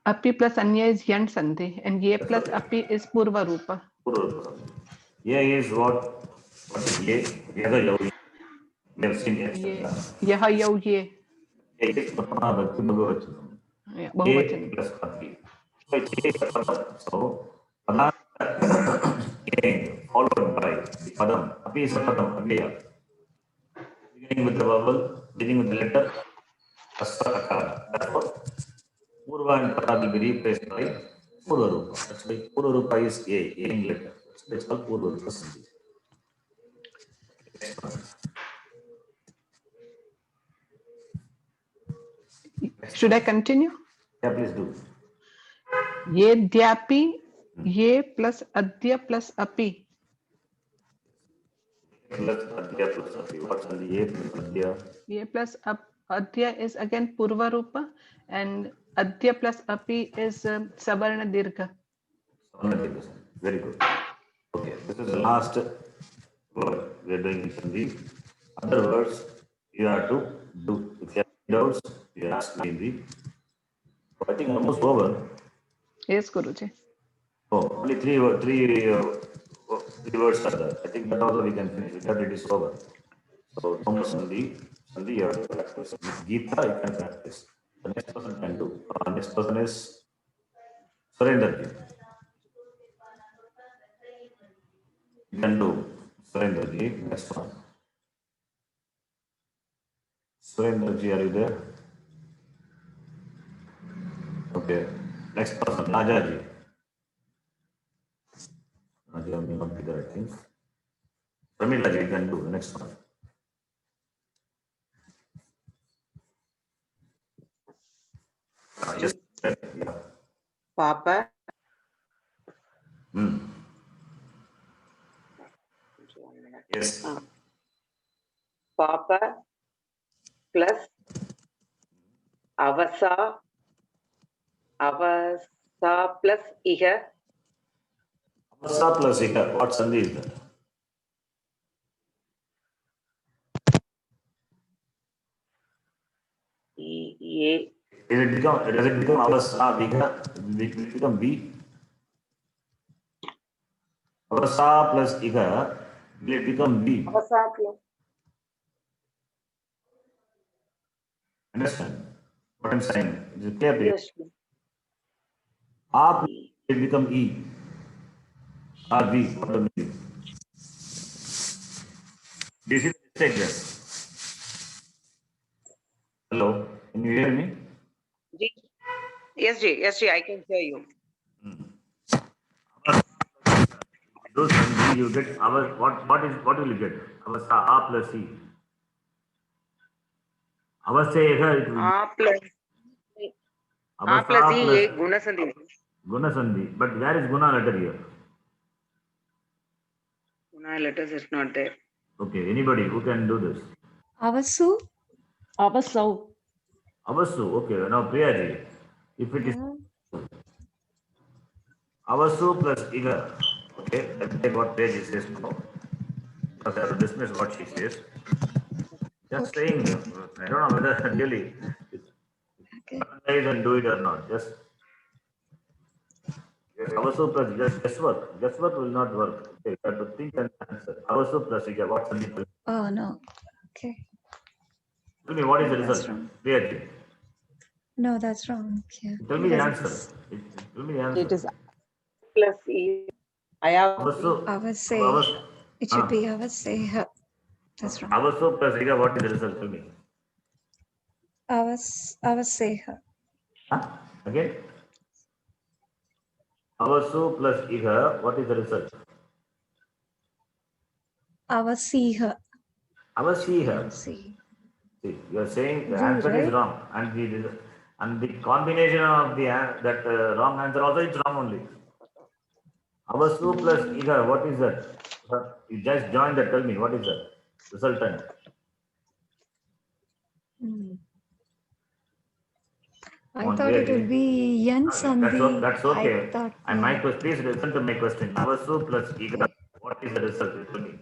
[SPEAKER 3] Api plus anya is yan sandhi and ye plus api is Purva Rupa.
[SPEAKER 1] A is what? What is ye? Yaga yavi. We have seen it.
[SPEAKER 3] Yaha yav ye.
[SPEAKER 1] A is Bhakti Bhagavachanam. A
[SPEAKER 3] Bahuvachanam.
[SPEAKER 1] plus api. So it's A padam. So padam followed by the padam. Api is a padam. Avyaya. Beginning with the vowel, beginning with the letter, Asra Akara. Therefore, Purva and Para will be replaced by Purva Rupa. That's why Purva Rupa is A in letter. It's called Purva Rupa Sandhi. Next one.
[SPEAKER 3] Should I continue?
[SPEAKER 1] Yeah, please do.
[SPEAKER 3] Yedyapi, ye plus adya plus api.
[SPEAKER 1] Plus adya plus api. What's on the A plus adya?
[SPEAKER 3] Ye plus adya is again purva rupa, and adya plus api is savarna dirgha.
[SPEAKER 1] Very good. Okay, this is the last word we are doing in the other words you have to do. If you have doubts, you ask me in the. I think almost over.
[SPEAKER 3] Yes, Guruji.
[SPEAKER 1] Oh, only three words are there. I think that also we can finish. That it is over. So, no more Sandhi, you have to practice. With Gita, you can practice. The next person can do. Next person is Surrender. You can do Surrender. Next one. Surrender, are you there? Okay. Next person, Rajaji. Raja may not be there, I think. Pramila, you can do the next one. Yes. Yeah.
[SPEAKER 9] Papa.
[SPEAKER 1] Yes.
[SPEAKER 9] Papa plus Avasa plus Iha.
[SPEAKER 1] Avasa plus Iha. What Sandhi is that? Does it become Avasa Iha? Will it become B? Avasa plus Iha, will it become B?
[SPEAKER 9] Avasa plus.
[SPEAKER 1] Understand what I'm saying? Is it clear?
[SPEAKER 9] Yes.
[SPEAKER 1] A will become E. Or B. What will it be? Do you see the mistake there? Hello, can you hear me?
[SPEAKER 9] Yes, I can hear you.
[SPEAKER 1] Those Sandhi you get what will you get? Avasa A plus E. Avasa Iha it will be
[SPEAKER 9] A plus
[SPEAKER 1] Avasa
[SPEAKER 9] E, Guna Sandhi.
[SPEAKER 1] Guna Sandhi. But where is Guna letter here?
[SPEAKER 9] Guna letters is not there.
[SPEAKER 1] Okay, anybody who can do this?
[SPEAKER 6] Avasu.
[SPEAKER 4] Avasau.
[SPEAKER 1] Avasu, okay. Now Priyaji, if it is Avasu plus Iga, okay, let's take what Priyaji says now. Because I have to dismiss what she says. Just saying, I don't know whether really guys and do it or not. Just Avasu plus just guesswork. Guesswork will not work. Okay, you have to think and answer. Avasu plus Iga, what's the difference?
[SPEAKER 6] Oh no. Okay.
[SPEAKER 1] Tell me what is the
[SPEAKER 6] That's
[SPEAKER 1] result?
[SPEAKER 6] wrong.
[SPEAKER 1] Priyaji,
[SPEAKER 6] No, that's wrong. Yeah.
[SPEAKER 1] tell me the
[SPEAKER 6] Because
[SPEAKER 1] answer. Tell me the answer.
[SPEAKER 9] It is plus E. I have
[SPEAKER 1] Avasu,
[SPEAKER 6] Avase. It should be Avaseha. That's wrong.
[SPEAKER 1] Avasu plus Iga, what is the result? Tell me.
[SPEAKER 6] Avaseha.
[SPEAKER 1] Huh? Again? Avasu plus Iha, what is the result?
[SPEAKER 6] Avasiha.
[SPEAKER 1] Avasiha.
[SPEAKER 6] See.
[SPEAKER 1] See, you are saying the
[SPEAKER 6] V,
[SPEAKER 1] answer is
[SPEAKER 6] right?
[SPEAKER 1] wrong, and the combination of that wrong answer also is wrong only. Avasu plus Iha, what is that? You just joined that. Tell me what is that resultant?
[SPEAKER 6] I thought it would be Yan Sandhi.
[SPEAKER 1] That's okay.
[SPEAKER 6] I thought,
[SPEAKER 1] And my question, please listen to my question. Avasu plus Iha, what is the result? Tell me.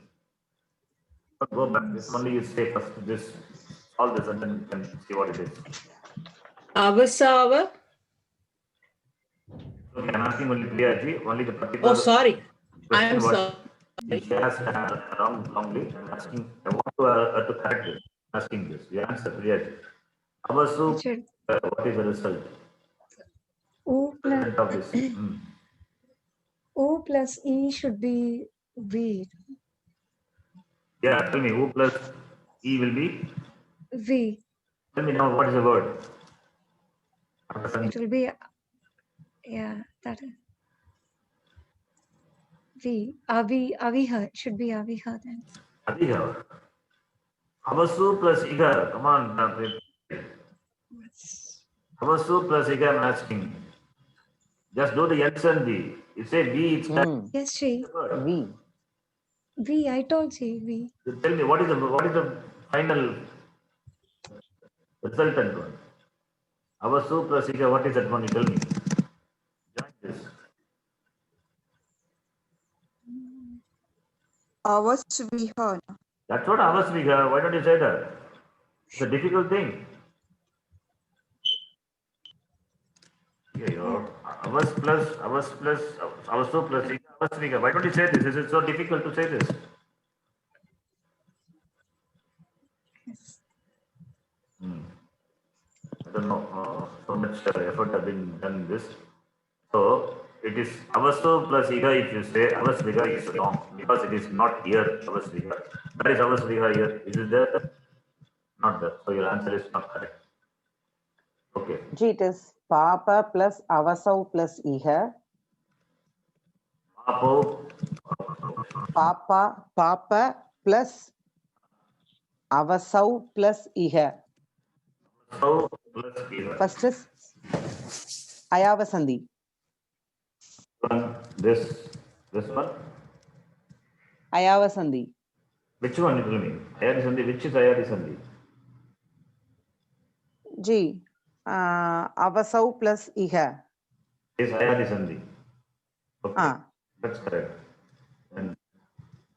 [SPEAKER 1] Go back. This only you say first this, all this, and then you can see what it is.
[SPEAKER 5] Avasava.
[SPEAKER 1] Okay, I'm asking only Priyaji, only the particular.
[SPEAKER 5] Oh, sorry.
[SPEAKER 1] question
[SPEAKER 5] I'm
[SPEAKER 1] what
[SPEAKER 5] sorry.
[SPEAKER 1] she asked wrongly. I'm asking, I want to correct this. Asking this. You answer, Priyaji. Avasu, what is the result?
[SPEAKER 6] O plus,
[SPEAKER 1] Of this.
[SPEAKER 6] O plus E should be V.
[SPEAKER 1] Yeah, tell me, who plus E will be?
[SPEAKER 6] V.
[SPEAKER 1] Tell me now, what is the word?
[SPEAKER 6] It will be, yeah, that is V. Aviha. It should be Aviha then.
[SPEAKER 1] Avasu plus Iga. Come on. Avasu plus Iga, I'm asking. Just do the N and V. You say V, it's correct.
[SPEAKER 6] Yes, Ji.
[SPEAKER 9] V.
[SPEAKER 6] V, I told Ji, V.
[SPEAKER 1] You tell me what is the final resultant one? Avasu plus Iga, what is that one? You tell me. Join this.
[SPEAKER 10] Avasviha.
[SPEAKER 1] That's what Avasviga. Why don't you say that? It's a difficult thing. Yeah, Avasu plus Avasu plus Iga, Avasviga. Why don't you say this? Is it so difficult to say this? I don't know. So much effort have been done in this. So it is Avasu plus Iga. If you say Avasviga is wrong because it is not here. Avasviga. Where is Avasviga here? Is it there? Not there. So your answer is not correct. Okay.
[SPEAKER 9] G, it is Papa plus Avasau plus Iha.
[SPEAKER 1] Papo.
[SPEAKER 9] Papa plus Avasau plus Iha.
[SPEAKER 1] So plus Iga.
[SPEAKER 9] First is Ayavasandhi.
[SPEAKER 1] This one.
[SPEAKER 9] Ayavasandhi.
[SPEAKER 1] Which one you tell me? Ayari Sandhi. Which is Ayari Sandhi?
[SPEAKER 9] G, Avasau plus Iha.
[SPEAKER 1] Is Ayari Sandhi. Okay. That's correct. And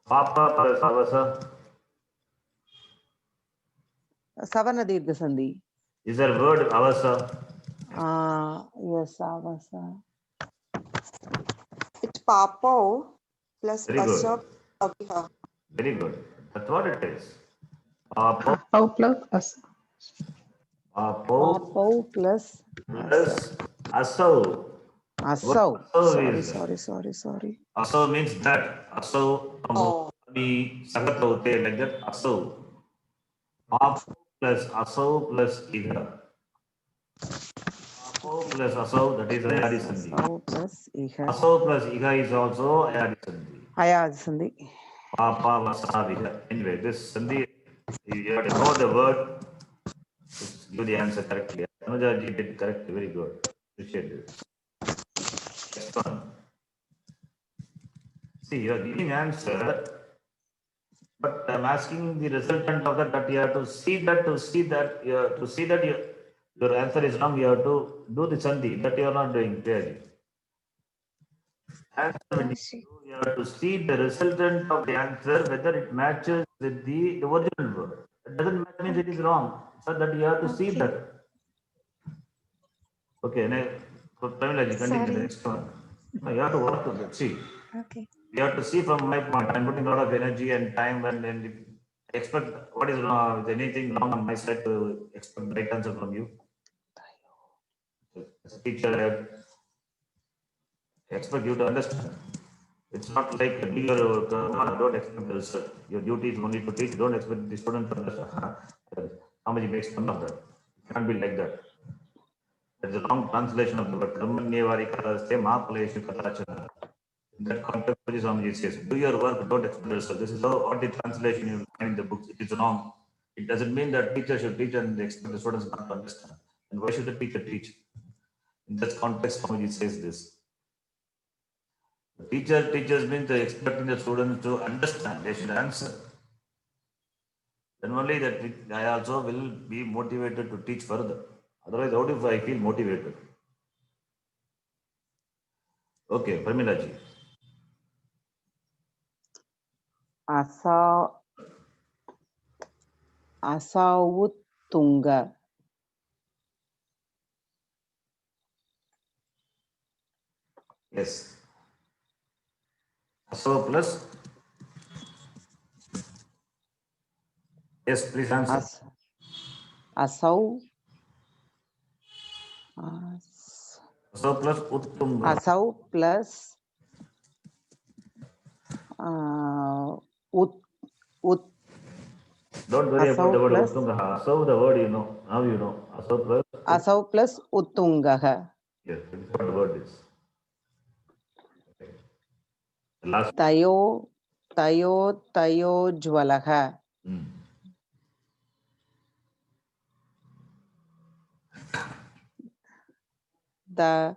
[SPEAKER 1] Papa plus Avasa.
[SPEAKER 9] Savanadirgha Sandhi.
[SPEAKER 1] Is there word Avasa?
[SPEAKER 9] Yes, Avasa.
[SPEAKER 10] It's Papo plus
[SPEAKER 1] Very good.
[SPEAKER 10] Asa Aviha.
[SPEAKER 1] Very good. That's what it is. Papo
[SPEAKER 3] Pau plus us.
[SPEAKER 9] Papo plus
[SPEAKER 1] plus Asau.
[SPEAKER 9] Asau.
[SPEAKER 1] Asau
[SPEAKER 9] Sorry.
[SPEAKER 1] Asau means that. Asau, Ami, Sagataute, like that. Asau. Papo plus Asau plus Iga. Papo plus Asau, that is Ayari Sandhi.
[SPEAKER 9] Asau plus Iha.
[SPEAKER 1] Asau plus Iga is also Ayari Sandhi.
[SPEAKER 9] Ayavasandhi.
[SPEAKER 1] Papa Vasa Viga. Anyway, this Sandhi, you have to know the word to give the answer correctly. Anuja did correctly. Very good. Appreciate it. Next one. See, you are giving answer, but I'm asking the resultant of that you have to see that your answer is wrong. You have to do the Sandhi that you are not doing clearly. Answer when you have to see the resultant of the answer whether it matches with the original word. It doesn't match means it is wrong. So that you have to see that. Okay, now Pramila ji, continue the next one. No, you have to work with that. See.
[SPEAKER 6] Okay.
[SPEAKER 1] You have to see from my point. I'm putting a lot of energy and time and I expect what is wrong, is anything wrong on my side to expect the right answer from you. As a teacher, I expect you to understand. It's not like don't expect the result. Your duty is only to teach. Don't expect the student to understand. How much makes fun of that? It can't be like that. There's a long translation of the word. In that context, Swamiji says, do your work, don't expect the result. This is what the translation you find in the books. It is wrong. It doesn't mean that teacher should teach and expect the students not to understand. And why should the teacher teach? In that context, Swamiji says this. The teacher teaches means they're expecting the students to understand. They should answer. Then only that I also will be motivated to teach further. Otherwise, how do I feel motivated? Okay, Pramila ji.
[SPEAKER 9] Asautunga.
[SPEAKER 1] Yes. Asau plus. Yes, please answer.
[SPEAKER 9] Asau.
[SPEAKER 1] Asau plus Uttunga.
[SPEAKER 9] Asau plus
[SPEAKER 1] Don't worry about the word Uttunga. Asau, the word you know. Now you know.
[SPEAKER 9] Asau plus Uttungaha.
[SPEAKER 1] Yes, that is what the word is. Okay. The last.
[SPEAKER 9] Tayo Jwalaha. the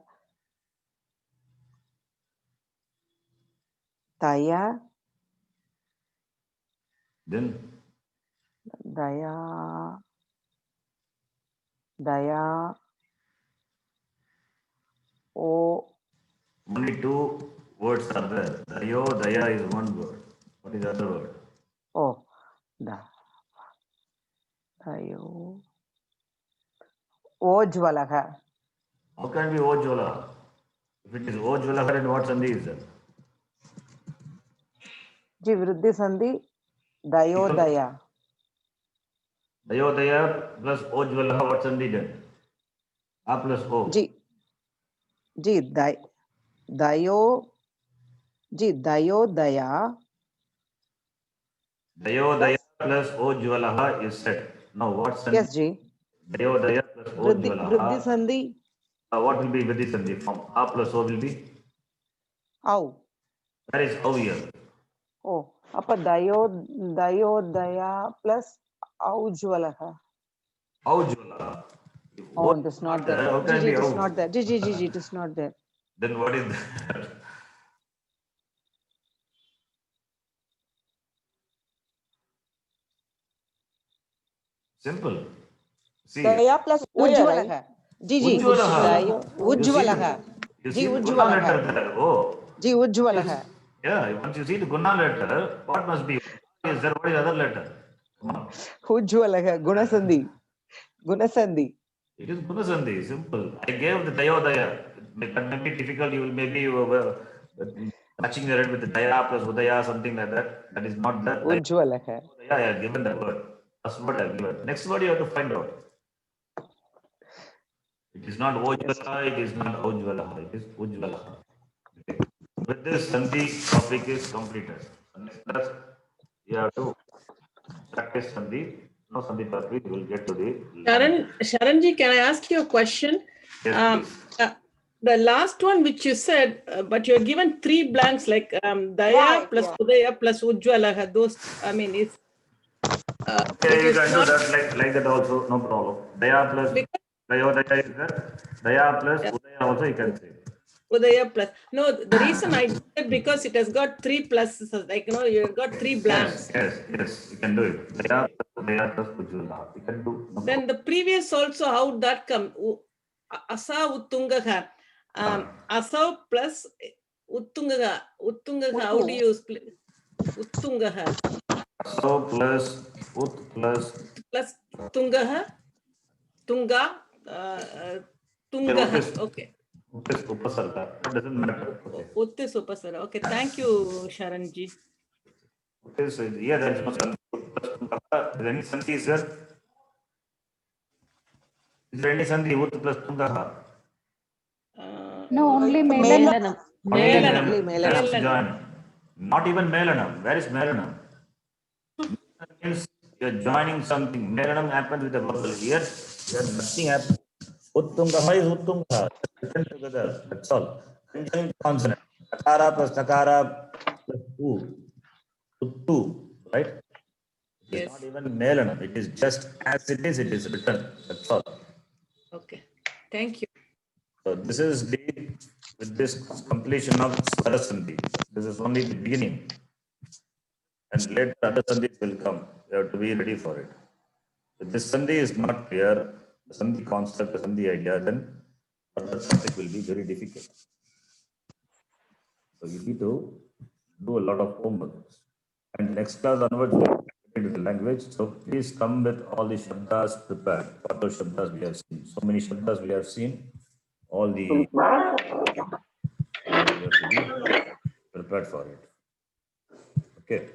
[SPEAKER 9] daya,
[SPEAKER 1] Then
[SPEAKER 9] daya, daya, oh,
[SPEAKER 1] only two words are there. Dayo, daya is one word. What is the other word?
[SPEAKER 9] oh, da, dayo, ojwalaha.
[SPEAKER 1] How can it be Ojwala? If it is Ojwala, then what sandhi is that?
[SPEAKER 9] Ji vriddhi sandhi, dayodaya.
[SPEAKER 1] Dayo, daya plus Ojwala, what sandhi then? A plus O.
[SPEAKER 9] Ji, dayo, ji, dayodaya.
[SPEAKER 1] Dayo, daya plus Ojwala is set. Now what sandhi?
[SPEAKER 9] Yes, ji.
[SPEAKER 1] Dayo, daya plus
[SPEAKER 9] Vriddhi
[SPEAKER 1] Ojwala.
[SPEAKER 9] sandhi,
[SPEAKER 1] What will be Vidhi sandhi? From A plus O will be?
[SPEAKER 9] au.
[SPEAKER 1] Where is O here?
[SPEAKER 9] Oh, appa dayodaya plus aujwalaha.
[SPEAKER 1] Ojwala.
[SPEAKER 9] Oh, it is not there.
[SPEAKER 1] How can it
[SPEAKER 9] Ji,
[SPEAKER 1] be
[SPEAKER 9] it is
[SPEAKER 1] Au?
[SPEAKER 9] not there. Ji, it is not there.
[SPEAKER 1] Then what is that? Simple. See,
[SPEAKER 10] Daya plus Daya, right?
[SPEAKER 9] Ujwalaha. Ji,
[SPEAKER 1] Ujwalaha.
[SPEAKER 9] dayo,
[SPEAKER 1] You see the,
[SPEAKER 9] ujwalaha.
[SPEAKER 1] you
[SPEAKER 9] Ji,
[SPEAKER 1] see the Guna
[SPEAKER 9] ujwalaha.
[SPEAKER 1] letter there. Oh.
[SPEAKER 9] Ji, ujwalaha.
[SPEAKER 1] Yeah, once you see the Guna letter, what must be? Is there what is other letter? Come on.
[SPEAKER 9] Ujwalaha. Gunasandhi. Gunasandhi.
[SPEAKER 1] It is Guna sandhi. Simple. I gave the Dayo Daya. That may be difficult. You will maybe matching the red with the Daya plus Udaya, something like that. That is not that.
[SPEAKER 9] Ujwalaha.
[SPEAKER 1] Yeah, I have given that word. That's what I have given. Next word you have to find out. It is not Ojwala, it is not Ojwala, it is Ujwala. Okay. With this, Sandhi topic is completed. Next class, you have to practice Sandhi. No Sandhi topic, we will get to the
[SPEAKER 5] Sharanji, can I ask you a question?
[SPEAKER 1] Yes,
[SPEAKER 5] The last one which you said, but you're given 3 blanks like Daya
[SPEAKER 10] Right,
[SPEAKER 5] plus
[SPEAKER 10] yeah.
[SPEAKER 5] Udaya plus Ujwalaha. Those, I mean, it's.
[SPEAKER 1] Okay,
[SPEAKER 5] It
[SPEAKER 1] you
[SPEAKER 5] is
[SPEAKER 1] can do
[SPEAKER 5] not
[SPEAKER 1] that like that also, no problem. Daya plus Daya is there. Daya plus Udaya also you can say.
[SPEAKER 5] Udaya plus. No, the reason I did it because it has got 3 pluses, like, you've got 3 blanks.
[SPEAKER 1] Yes, you can do it. Daya plus Udaya plus Ujwala. You can do. No
[SPEAKER 5] Then the previous also, how would that come? Asa Uttungaha. Asa plus Uttungaha. Uttungaha, how do you split? Uttungaha.
[SPEAKER 1] So plus Ut plus
[SPEAKER 5] Plus Tungaha. Tunga. Tungaha. Okay.
[SPEAKER 1] Ut is Upasarga. It doesn't matter. Okay.
[SPEAKER 5] Uttis Upasara. Okay, thank you, Sharanji.
[SPEAKER 1] Okay, so yeah, there is no Sandhi. Is there any Sandhi is there? Is there any Sandhi Ut plus Tungaha?
[SPEAKER 7] No, only
[SPEAKER 4] Melanam.
[SPEAKER 5] Melanam.
[SPEAKER 1] Has to join. Not even Melanam. Where is Melanam? Means you are joining something. Melanam happens with the vowel. Here nothing happens. Uttungaha is Uttungaha. Written together. That's all. Conjunct consonant. Takara plus Takara plus U. Uttu. Right? It is not even Melanam. It is just as it is written. That's all.
[SPEAKER 5] Okay. Thank you.
[SPEAKER 1] So this is with this completion of Swara Sandhi. This is only the beginning. And later other Sandhis will come. You have to be ready for it. If this Sandhi is not clear, the Sandhi concept, the Sandhi idea, then further topic will be very difficult. So you need to do a lot of homework. And next class onwards, we will get into the language. So please come with all the Shabdas prepared. What those Shabdas we have seen. So many Shabdas we have seen. All the you have to be prepared for it. Okay.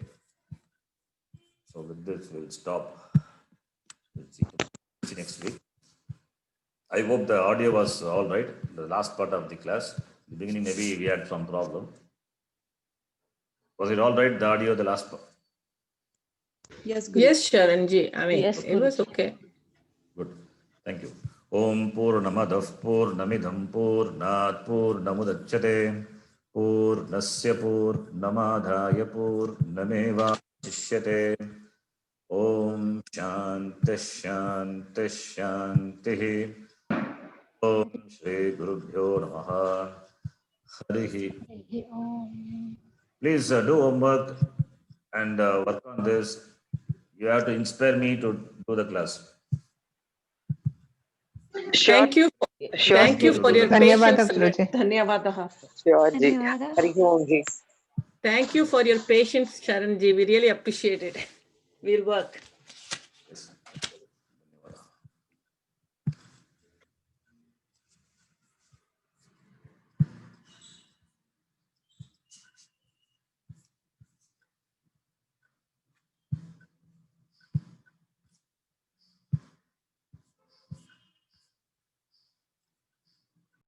[SPEAKER 1] So with this, we'll stop. We'll see next week. I hope the audio was all right. The last part of the class, the beginning, maybe we had some problem. Was it all right? The audio, the last part?
[SPEAKER 5] Yes, Sharanji. I mean,
[SPEAKER 4] Yes,
[SPEAKER 5] it was okay.
[SPEAKER 1] Good. Thank you. Om Purnamadav Purnamidham Purnat Purnamudachyate Purnasya Purnamadhaya Purnameva Shishyate Om Shanti Shanti Shanti Om Shri Gurubhyo Namaha. Harihi. Please do homework and work on this. You have to inspire me to do the class.
[SPEAKER 5] Thank you.
[SPEAKER 9] Sure.
[SPEAKER 5] Thank you for your
[SPEAKER 3] Dhanyavada,
[SPEAKER 5] patience.
[SPEAKER 3] Guruji.
[SPEAKER 9] Dhanyavadaha.
[SPEAKER 10] Sure, ji. Hari Om ji.
[SPEAKER 5] Thank you for your patience, Sharanji. We really appreciate it. We'll work.